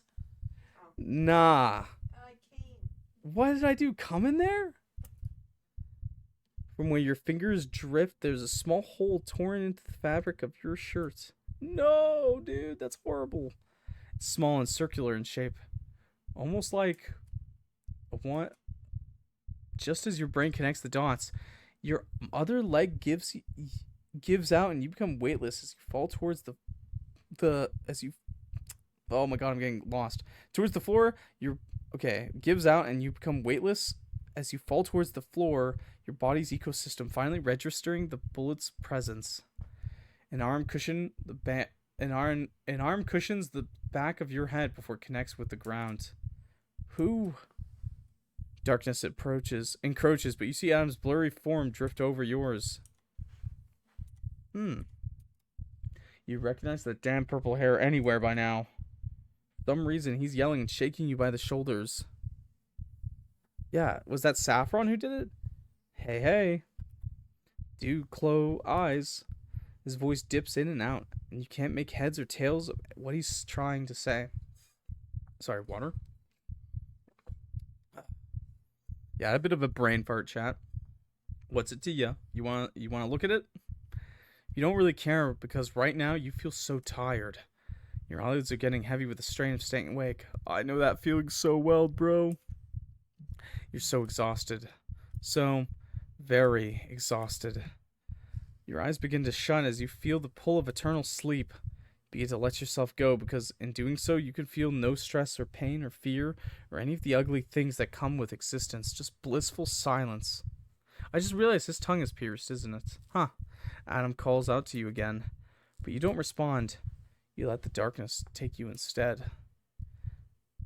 Nah. What did I do? Come in there? From where your fingers drift, there's a small hole torn into the fabric of your shirt. No, dude, that's horrible. It's small and circular in shape. Almost like what? Just as your brain connects the dots, your other leg gives gives out and you become weightless as you fall towards the as you oh my god, I'm getting lost. Towards the floor, you're okay, gives out and you become weightless as you fall towards the floor, your body's ecosystem finally registering the bullet's presence. An arm cushion the an arm cushions the back of your head before it connects with the ground. Who? Darkness encroaches, but you see Adam's blurry form drift over yours. You recognize that damn purple hair anywhere by now. For some reason, he's yelling and shaking you by the shoulders. Yeah, was that Saffron who did it? Hey, hey. Do close eyes. His voice dips in and out, and you can't make heads or tails of what he's trying to say. Sorry, water? Yeah, a bit of a brain fart, chat. What's it to you? You wanna look at it? You don't really care because right now you feel so tired. Your eyelids are getting heavy with the strain of staying awake. I know that feeling so well, bro. You're so exhausted. So very exhausted. Your eyes begin to shut as you feel the pull of eternal sleep. Begin to let yourself go because in doing so you can feel no stress or pain or fear or any of the ugly things that come with existence. Just blissful silence. I just realized his tongue is pierced, isn't it? Huh. Adam calls out to you again, but you don't respond. You let the darkness take you instead.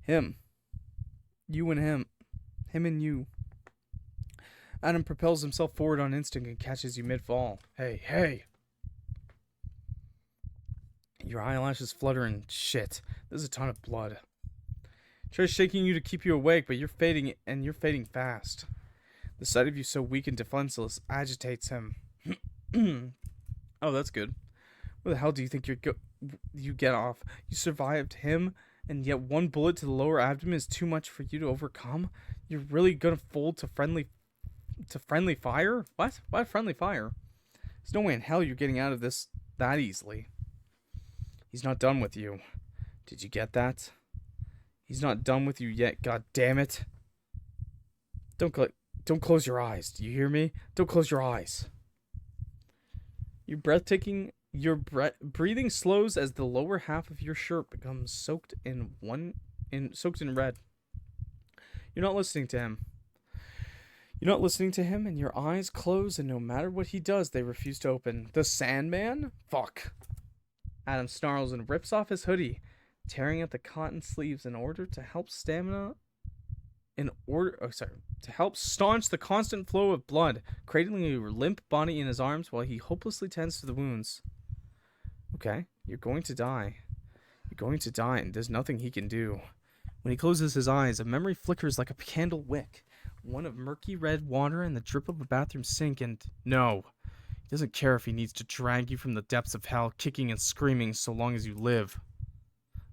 Him. You and him. Him and you. Adam propels himself forward on instinct and catches you mid-fall. Hey, hey! Your eyelashes flutter and shit. There's a ton of blood. Tries shaking you to keep you awake, but you're fading fast. The sight of you so weak and defenseless agitates him. Oh, that's good. Where the hell do you think you get off? You survived him, and yet one bullet to the lower abdomen is too much for you to overcome? You're really gonna fold to friendly fire? What? Why friendly fire? There's no way in hell you're getting out of this that easily. He's not done with you. Did you get that? He's not done with you yet, god damn it. Don't close your eyes. Do you hear me? Don't close your eyes. Your breathing slows as the lower half of your shirt becomes soaked in red. You're not listening to him. And your eyes close, and no matter what he does, they refuse to open. The Sandman? Fuck. Adam snarls and rips off his hoodie, tearing at the cotton sleeves in order to help staunch the constant flow of blood, cradling a limp body in his arms while he hopelessly tends to the wounds. Okay, you're going to die. And there's nothing he can do. When he closes his eyes, a memory flickers like a candle wick. One of murky red water and the drip of a bathroom sink, and no. He doesn't care if he needs to drag you from the depths of hell, kicking and screaming so long as you live.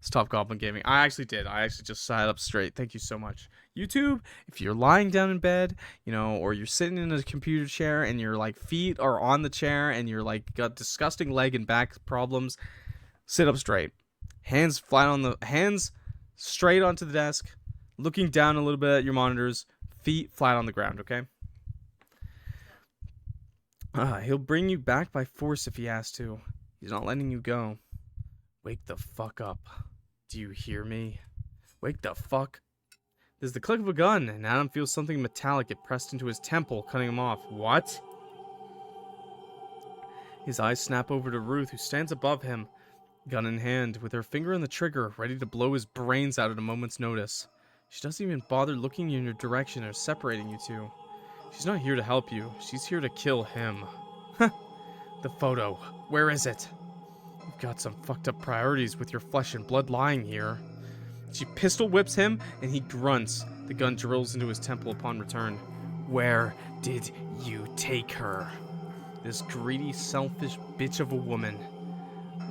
Stop Goblin Gaming. I actually just sat up straight. Thank you so much. YouTube, if you're lying down in bed, or you're sitting in a computer chair and your feet are on the chair and you're got disgusting leg and back problems, sit up straight. Hands straight onto the desk, looking down a little bit at your monitors, feet flat on the ground, okay? He'll bring you back by force if he has to. He's not letting you go. Wake the fuck up. Do you hear me? Wake the fuck. There's the click of a gun, and Adam feels something metallic get pressed into his temple, cutting him off. What? His eyes snap over to Ruth, who stands above him, gun in hand, with her finger on the trigger, ready to blow his brains out at a moment's notice. She doesn't even bother looking in your direction or separating you two. She's not here to help you. She's here to kill him. The photo. Where is it? You've got some fucked up priorities with your flesh and blood lying here. She pistol whips him, and he grunts. The gun drills into his temple upon return. Where did you take her? This greedy, selfish bitch of a woman.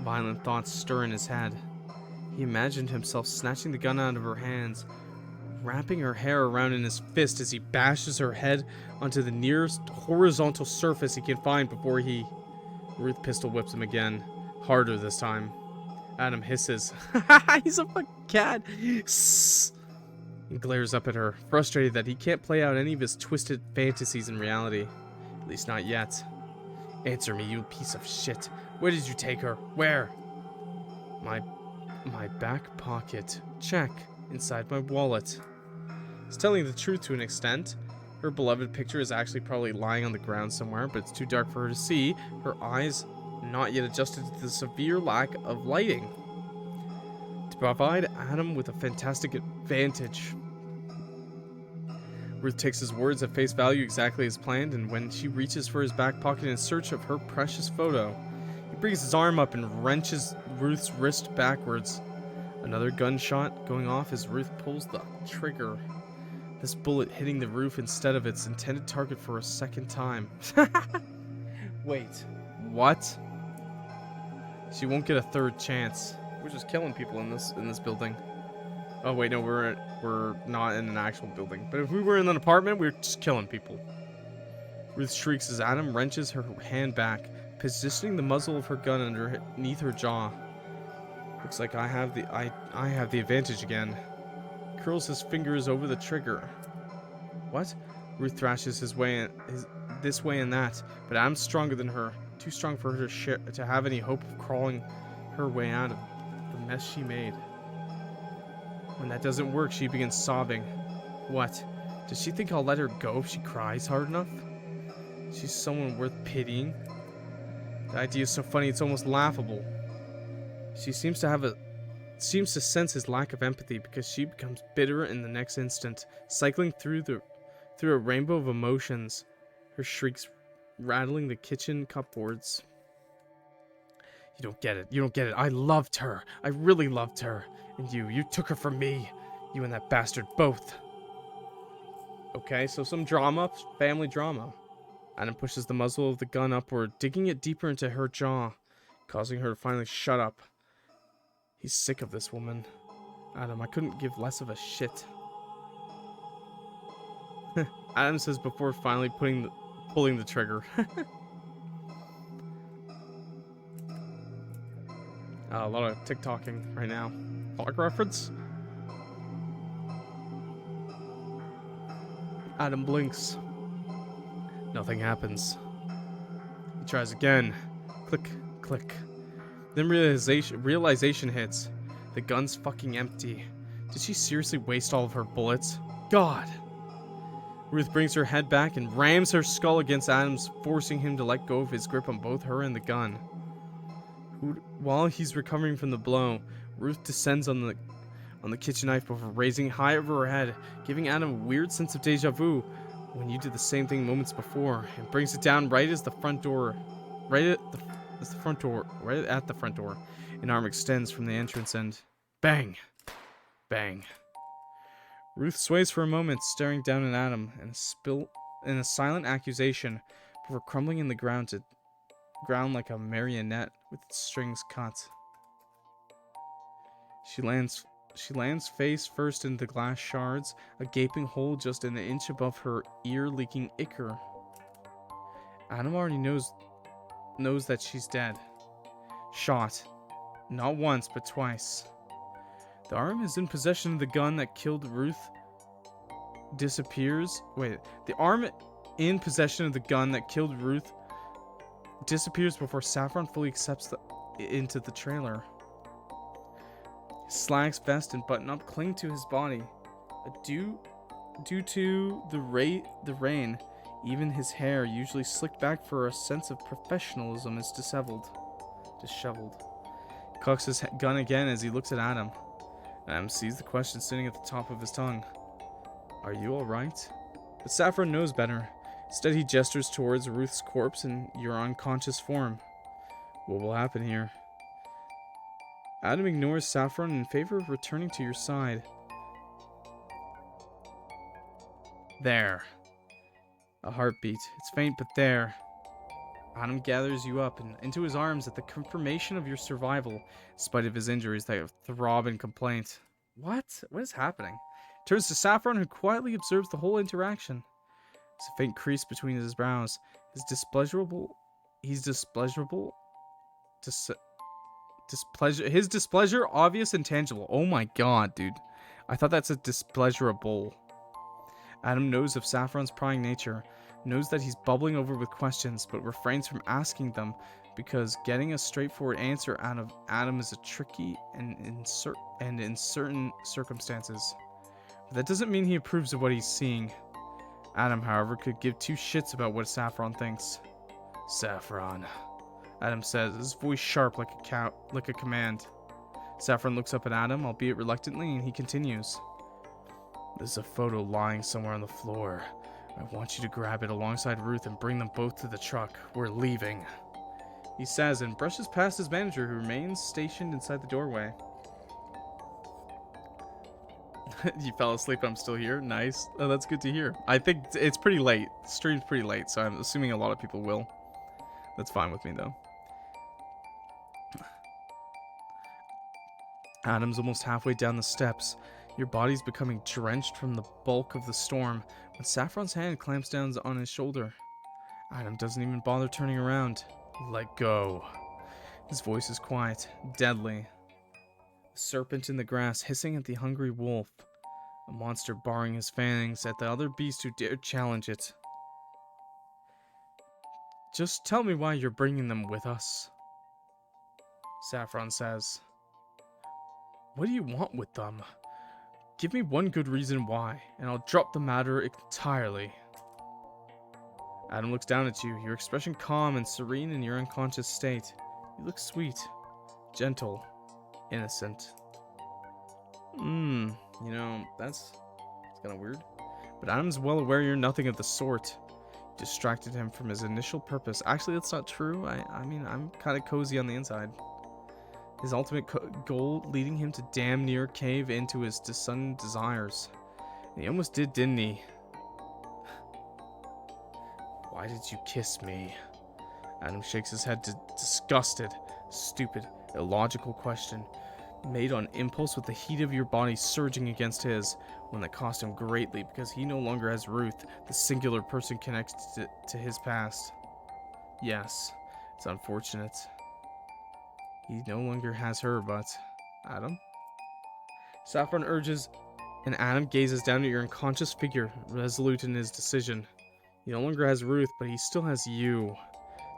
Violent thoughts stir in his head. He imagined himself snatching the gun out of her hands, wrapping her hair around in his fist as he bashes her head onto the nearest horizontal surface he can find before he... Ruth pistol whips him again. Harder this time. Adam hisses. He's a fucking cat. Sss. He glares up at her, frustrated that he can't play out any of his twisted fantasies in reality. At least not yet. Answer me, you piece of shit. Where did you take her? Where? My back pocket. Check. Inside my wallet. It's telling the truth to an extent. Her beloved picture is actually probably lying on the ground somewhere, but it's too dark for her to see. Her eyes not yet adjusted to the severe lack of lighting to provide Adam with a fantastic advantage. Ruth takes his words at face value exactly as planned, and when she reaches for his back pocket in search of her precious photo, he brings his arm up and wrenches Ruth's wrist backwards. Another gunshot going off as Ruth pulls the trigger. This bullet hitting the roof instead of its intended target for a second time. Wait, what? She won't get a third chance. We're just killing people in this building. Oh wait, no, we're not in an actual building. But if we were in an apartment, we're just killing people. Ruth shrieks as Adam wrenches her hand back, positioning the muzzle of her gun underneath her jaw. Looks like I have the advantage again. Curls his fingers over the trigger. What? Ruth thrashes this way and that, but Adam's stronger than her. Too strong for her to have any hope of crawling her way out of the mess she made. When that doesn't work, she begins sobbing. What? Does she think I'll let her go if she cries hard enough? She's someone worth pitying. The idea is so funny it's almost laughable. She seems to sense his lack of empathy because she becomes bitter in the next instant, cycling through a rainbow of emotions, her shrieks rattling the kitchen cupboards. You don't get it. You don't get it. I loved her. I really loved her. And you took her from me. You and that bastard both. Okay, so some drama, family drama. Adam pushes the muzzle of the gun upward, digging it deeper into her jaw, causing her to finally shut up. He's sick of this woman. Adam, I couldn't give less of a shit. Adam says before finally pulling the trigger. A lot of TikToking right now. Vlog reference? Adam blinks. Nothing happens. He tries again. Click, click. Then realization hits. The gun's fucking empty. Did she seriously waste all of her bullets? God! Ruth brings her head back and rams her skull against Adam's, forcing him to let go of his grip on both her and the gun. While he's recovering from the blow, Ruth descends on the kitchen knife before raising it high over her head, giving Adam a weird sense of deja vu when you did the same thing moments before, and brings it down right at the front door. An arm extends from the entrance and bang! Bang. Ruth sways for a moment, staring down at Adam in a silent accusation before crumbling in the ground like a marionette with its strings cut. She lands face first into the glass shards, a gaping hole just an inch above her ear-leaking ichor. Adam already knows that she's dead. Shot. Not once, but twice. The arm is in possession of the gun that killed Ruth. The arm in possession of the gun that killed Ruth disappears before Saffron fully accepts into the trailer. His slacks, vest, and button-up cling to his body. Due to the rain, even his hair, usually slicked back for a sense of professionalism, is disheveled. He cocks his gun again as he looks at Adam. Adam sees the question sitting at the top of his tongue. Are you alright? But Saffron knows better. Instead, he gestures towards Ruth's corpse in your unconscious form. What will happen here? Adam ignores Saffron in favor of returning to your side. There. A heartbeat. It's faint, but there. Adam gathers you up and into his arms at the confirmation of your survival, in spite of his injuries that throb in complaint. What? What is happening? Turns to Saffron, who quietly observes the whole interaction. There's a faint crease between his brows. His displeasure obvious and tangible. Oh my god, dude. I thought that's a displeasurable. Adam knows of Saffron's prying nature. knows that he's bubbling over with questions, but refrains from asking them because getting a straightforward answer out of Adam is a tricky and in certain circumstances. But that doesn't mean he approves of what he's seeing. Adam, however, could give two shits about what Saffron thinks. Saffron, Adam says, his voice sharp like a command. Saffron looks up at Adam, albeit reluctantly, and he continues. There's a photo lying somewhere on the floor. I want you to grab it alongside Ruth and bring them both to the truck. We're leaving, he says, and brushes past his manager, who remains stationed inside the doorway. You fell asleep, I'm still here. Nice. Oh, that's good to hear. I think it's pretty late. The stream's pretty late, so I'm assuming a lot of people will. That's fine with me, though. Adam's almost halfway down the steps. Your body's becoming drenched from the bulk of the storm when Saffron's hand clamps down on his shoulder. Adam doesn't even bother turning around. Let go. His voice is quiet, deadly. A serpent in the grass hissing at the hungry wolf. A monster baring his fangs at the other beast who dared challenge it. Just tell me why you're bringing them with us, Saffron says. What do you want with them? Give me one good reason why, and I'll drop the matter entirely. Adam looks down at you, your expression calm and serene in your unconscious state. You look sweet, gentle, innocent. You know, that's kind of weird. But Adam's well aware you're nothing of the sort. You distracted him from his initial purpose. Actually, that's not true. I mean, I'm kind of cozy on the inside. His ultimate goal leading him to damn near cave into his sudden desires. And he almost did, didn't he? Why did you kiss me? Adam shakes his head, disgusted. Stupid, illogical question. Made on impulse with the heat of your body surging against his, one that cost him greatly because he no longer has Ruth, the singular person connected to his past. Yes, it's unfortunate. He no longer has her, but... Adam? Saffron urges, and Adam gazes down at your unconscious figure, resolute in his decision. He no longer has Ruth, but he still has you.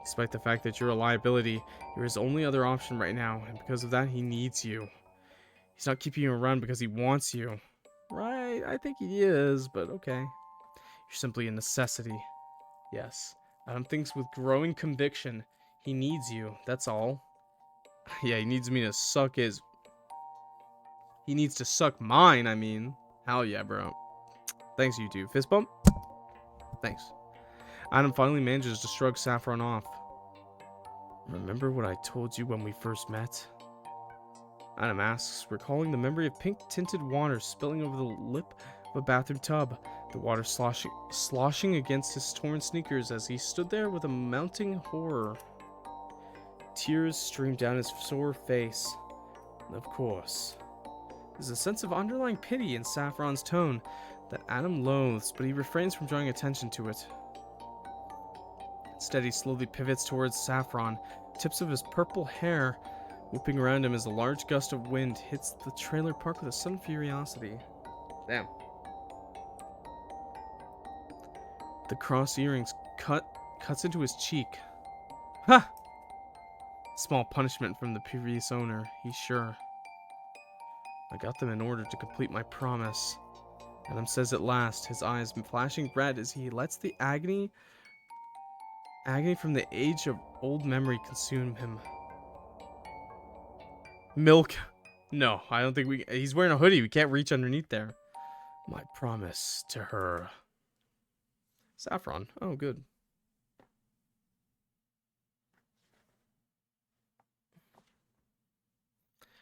Despite the fact that you're a liability, you're his only other option right now, and because of that, he needs you. He's not keeping you around because he wants you. Right, I think he is, but okay. You're simply a necessity. Yes, Adam thinks with growing conviction, he needs you, that's all. Yeah, he needs me to suck his... He needs to suck mine, I mean. Hell yeah, bro. Thanks, YouTube. Fist bump? Thanks. Adam finally manages to shrug Saffron off. Remember what I told you when we first met? Adam asks, recalling the memory of pink-tinted water spilling over the lip of a bathroom tub, the water sloshing against his torn sneakers as he stood there with a mounting horror. Tears streamed down his sore face. And of course, there's a sense of underlying pity in Saffron's tone that Adam loathes, but he refrains from drawing attention to it. Instead, he slowly pivots towards Saffron, tips of his purple hair whipping around him as a large gust of wind hits the trailer park with a sudden furiosity. Damn. The cross earrings cuts into his cheek. Ha! Small punishment from the previous owner, he's sure. I got them in order to complete my promise. Adam says at last, his eyes flashing red as he lets the agony from the age of old memory consume him. Milk. No, I don't think he's wearing a hoodie. We can't reach underneath there. My promise to her. Saffron. Oh, good.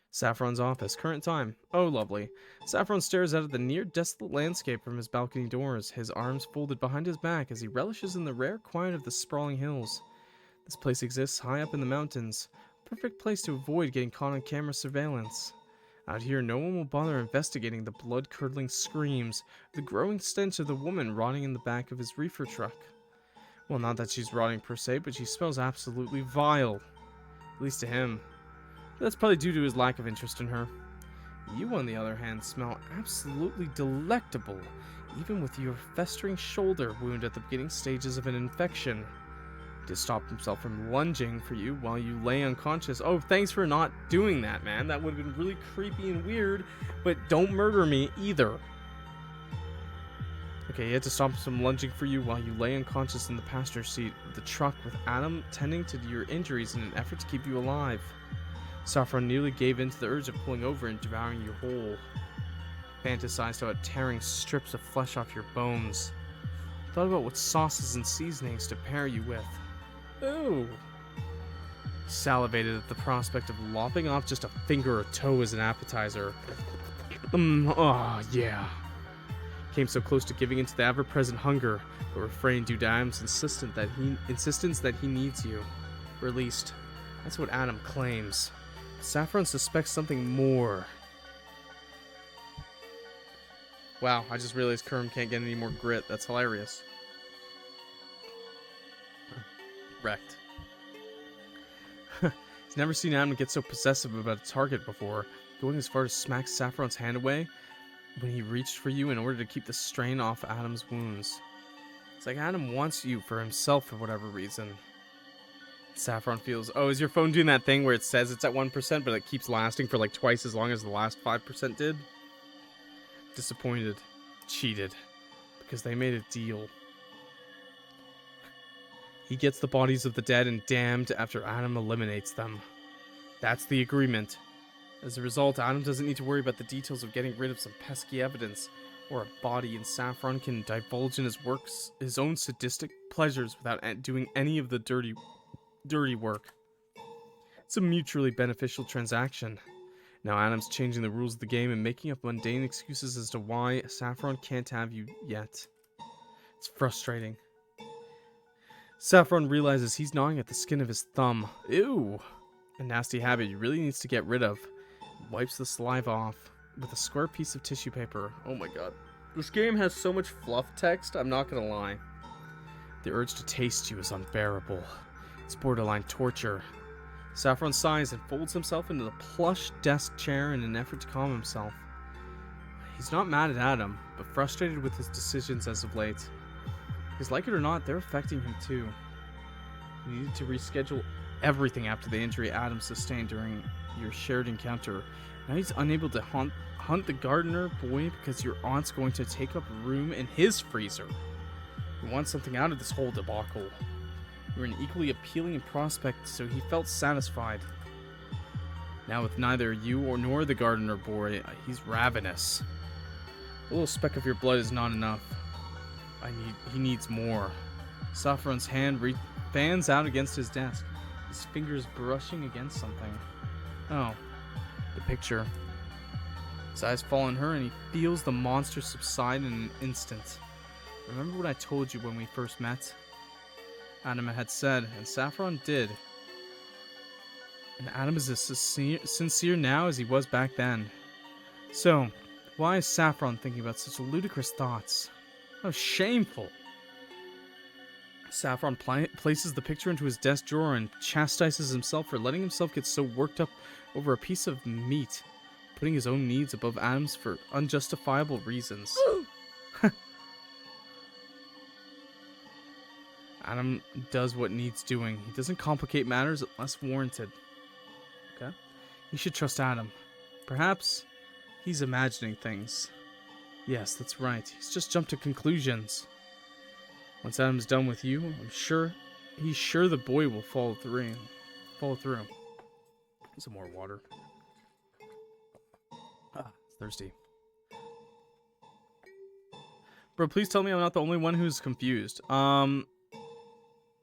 Saffron's office. Current time. Oh, lovely. Saffron stares out at the near desolate landscape from his balcony doors, his arms folded behind his back as he relishes in the rare quiet of the sprawling hills. This place exists high up in the mountains. Perfect place to avoid getting caught on camera surveillance. Out here, no one will bother investigating the blood-curdling screams, the growing stench of the woman rotting in the back of his reefer truck. Well, not that she's rotting per se, but she smells absolutely vile. At least to him. That's probably due to his lack of interest in her. You, on the other hand, smell absolutely delectable, even with your festering shoulder wound at the beginning stages of an infection. To stop himself from lunging for you while you lay unconscious. Oh, thanks for not doing that, man. That would have been really creepy and weird, but don't murder me either. Okay, he had to stop him from lunging for you while you lay unconscious in the passenger seat of the truck with Adam tending to your injuries in an effort to keep you alive. Saffron nearly gave in to the urge of pulling over and devouring you whole. Fantasized about tearing strips of flesh off your bones. Thought about what sauces and seasonings to pair you with. Ooh. Salivated at the prospect of lopping off just a finger or toe as an appetizer. Oh, yeah. Came so close to giving into the ever-present hunger, but refrained due to Adam's insistence that he needs you. Or at least, that's what Adam claims. Saffron suspects something more. Wow, I just realized Kerm can't get any more grit. That's hilarious. Wrecked. He's never seen Adam get so possessive about a target before, going as far as smack Saffron's hand away when he reached for you in order to keep the strain off Adam's wounds. It's like Adam wants you for himself for whatever reason. Saffron feels, oh, is your phone doing that thing where it says it's at 1%, but it keeps lasting for like twice as long as the last 5% did? Disappointed. Cheated. Because they made a deal. He gets the bodies of the dead and damned after Adam eliminates them. That's the agreement. As a result, Adam doesn't need to worry about the details of getting rid of some pesky evidence or a body, and Saffron can divulge in his own sadistic pleasures without doing any of the dirty work. It's a mutually beneficial transaction. Now Adam's changing the rules of the game and making up mundane excuses as to why Saffron can't have you yet. It's frustrating. Saffron realizes he's gnawing at the skin of his thumb. Ew! A nasty habit he really needs to get rid of. Wipes the saliva off with a square piece of tissue paper. Oh my god. This game has so much fluff text, I'm not gonna lie. The urge to taste you is unbearable. It's borderline torture. Saffron sighs and folds himself into the plush desk chair in an effort to calm himself. He's not mad at Adam, but frustrated with his decisions as of late. Because like it or not, they're affecting him too. He needed to reschedule everything after the injury Adam sustained during your shared encounter. Now he's unable to hunt the gardener boy because your aunt's going to take up room in his freezer. He wants something out of this whole debacle. You were an equally appealing prospect, so he felt satisfied. Now with neither you nor the gardener boy, he's ravenous. A little speck of your blood is not enough. He needs more. Saffron's hand fans out against his desk, his fingers brushing against something. Oh, the picture. His eyes fall on her and he feels the monster subside in an instant. Remember what I told you when we first met? Adam had said, and Saffron did. And Adam is as sincere now as he was back then. So, why is Saffron thinking about such ludicrous thoughts? How shameful! Saffron places the picture into his desk drawer and chastises himself for letting himself get so worked up over a piece of meat, putting his own needs above Adam's for unjustifiable reasons. Adam does what needs doing. He doesn't complicate matters unless warranted. Okay? You should trust Adam. Perhaps he's imagining things. Yes, that's right. He's just jumped to conclusions. Once Adam's done with you, he's sure the boy will follow through. Some more water. Thirsty. Bro, please tell me I'm not the only one who's confused.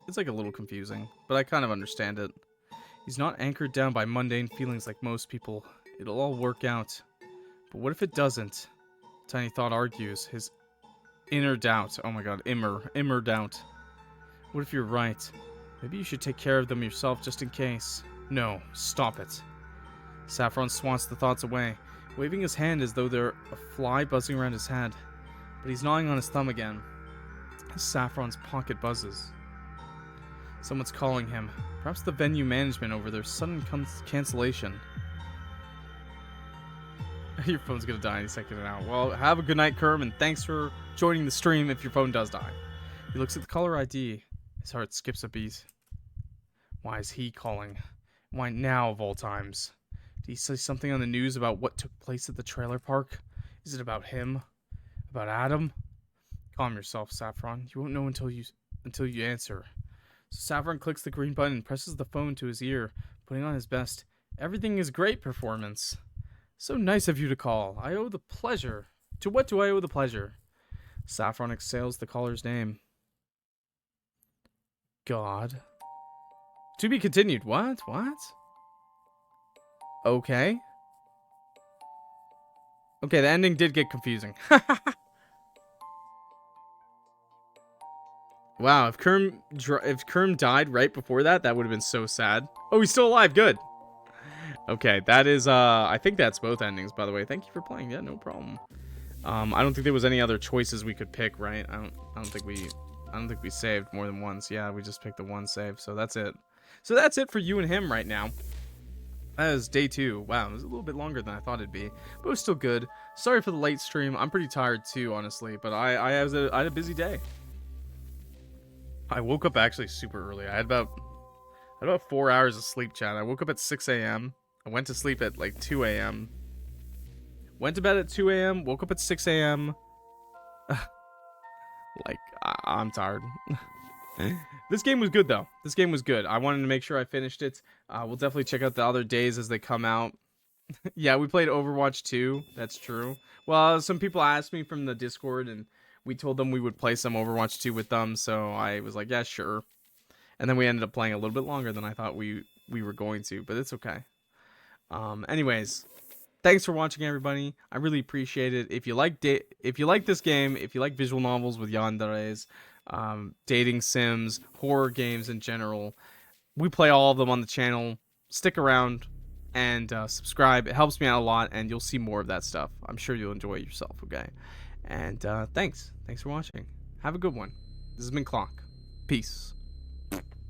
It's like a little confusing, but I kind of understand it. He's not anchored down by mundane feelings like most people. It'll all work out. But what if it doesn't? Tiny Thought argues, his inner doubt. Oh my god, immer doubt. What if you're right? Maybe you should take care of them yourself just in case. No, stop it. Saffron swats the thoughts away, waving his hand as though they're a fly buzzing around his head. But he's gnawing on his thumb again. Saffron's pocket buzzes. Someone's calling him. Perhaps the venue management over their sudden cancellation. Your phone's gonna die any second now. Well, have a good night, Kerm, and thanks for joining the stream if your phone does die. He looks at the caller ID. His heart skips a beat. Why is he calling? Why now of all times? Did he say something on the news about what took place at the trailer park? Is it about him? About Adam? Calm yourself, Saffron. You won't know until you answer. So Saffron clicks the green button and presses the phone to his ear, putting on his best "everything is great" performance. So nice of you to call. I owe the pleasure. To what do I owe the pleasure? Saffron exhales the caller's name. God. To be continued. What? What? Okay. Okay, the ending did get confusing. Wow, if Kerm died right before that, that would have been so sad. Oh, he's still alive. Good. Okay, that is I think that's both endings, by the way. Thank you for playing. Yeah, no problem. I don't think there was any other choices we could pick, right? I don't think we saved more than once. Yeah, we just picked the one save, so that's it. So that's it for you and him right now. That is day 2. Wow, it was a little bit longer than I thought it'd be, but it was still good. Sorry for the late stream. I'm pretty tired too, honestly, but I had a busy day. I woke up actually super early. I had about 4 hours of sleep, chat. I woke up at 6 a.m. I went to sleep at like 2 a.m. Went to bed at 2 a.m. Woke up at 6 a.m. Like, I'm tired. This game was good, though. This game was good. I wanted to make sure I finished it. We'll definitely check out the other days as they come out. Yeah, we played Overwatch 2. That's true. Well, some people asked me from the Discord, and we told them we would play some Overwatch 2 with them, so I was like, yeah, sure. And then we ended up playing a little bit longer than I thought we were going to, but it's okay. Anyways, thanks for watching, everybody. I really appreciate it. If you like this game, if you like visual novels with yanderes, dating sims, horror games in general, we play all of them on the channel. Stick around and subscribe. It helps me out a lot, and you'll see more of that stuff. I'm sure you'll enjoy it yourself, okay? And thanks for watching. Have a good one. This has been Clock. Peace.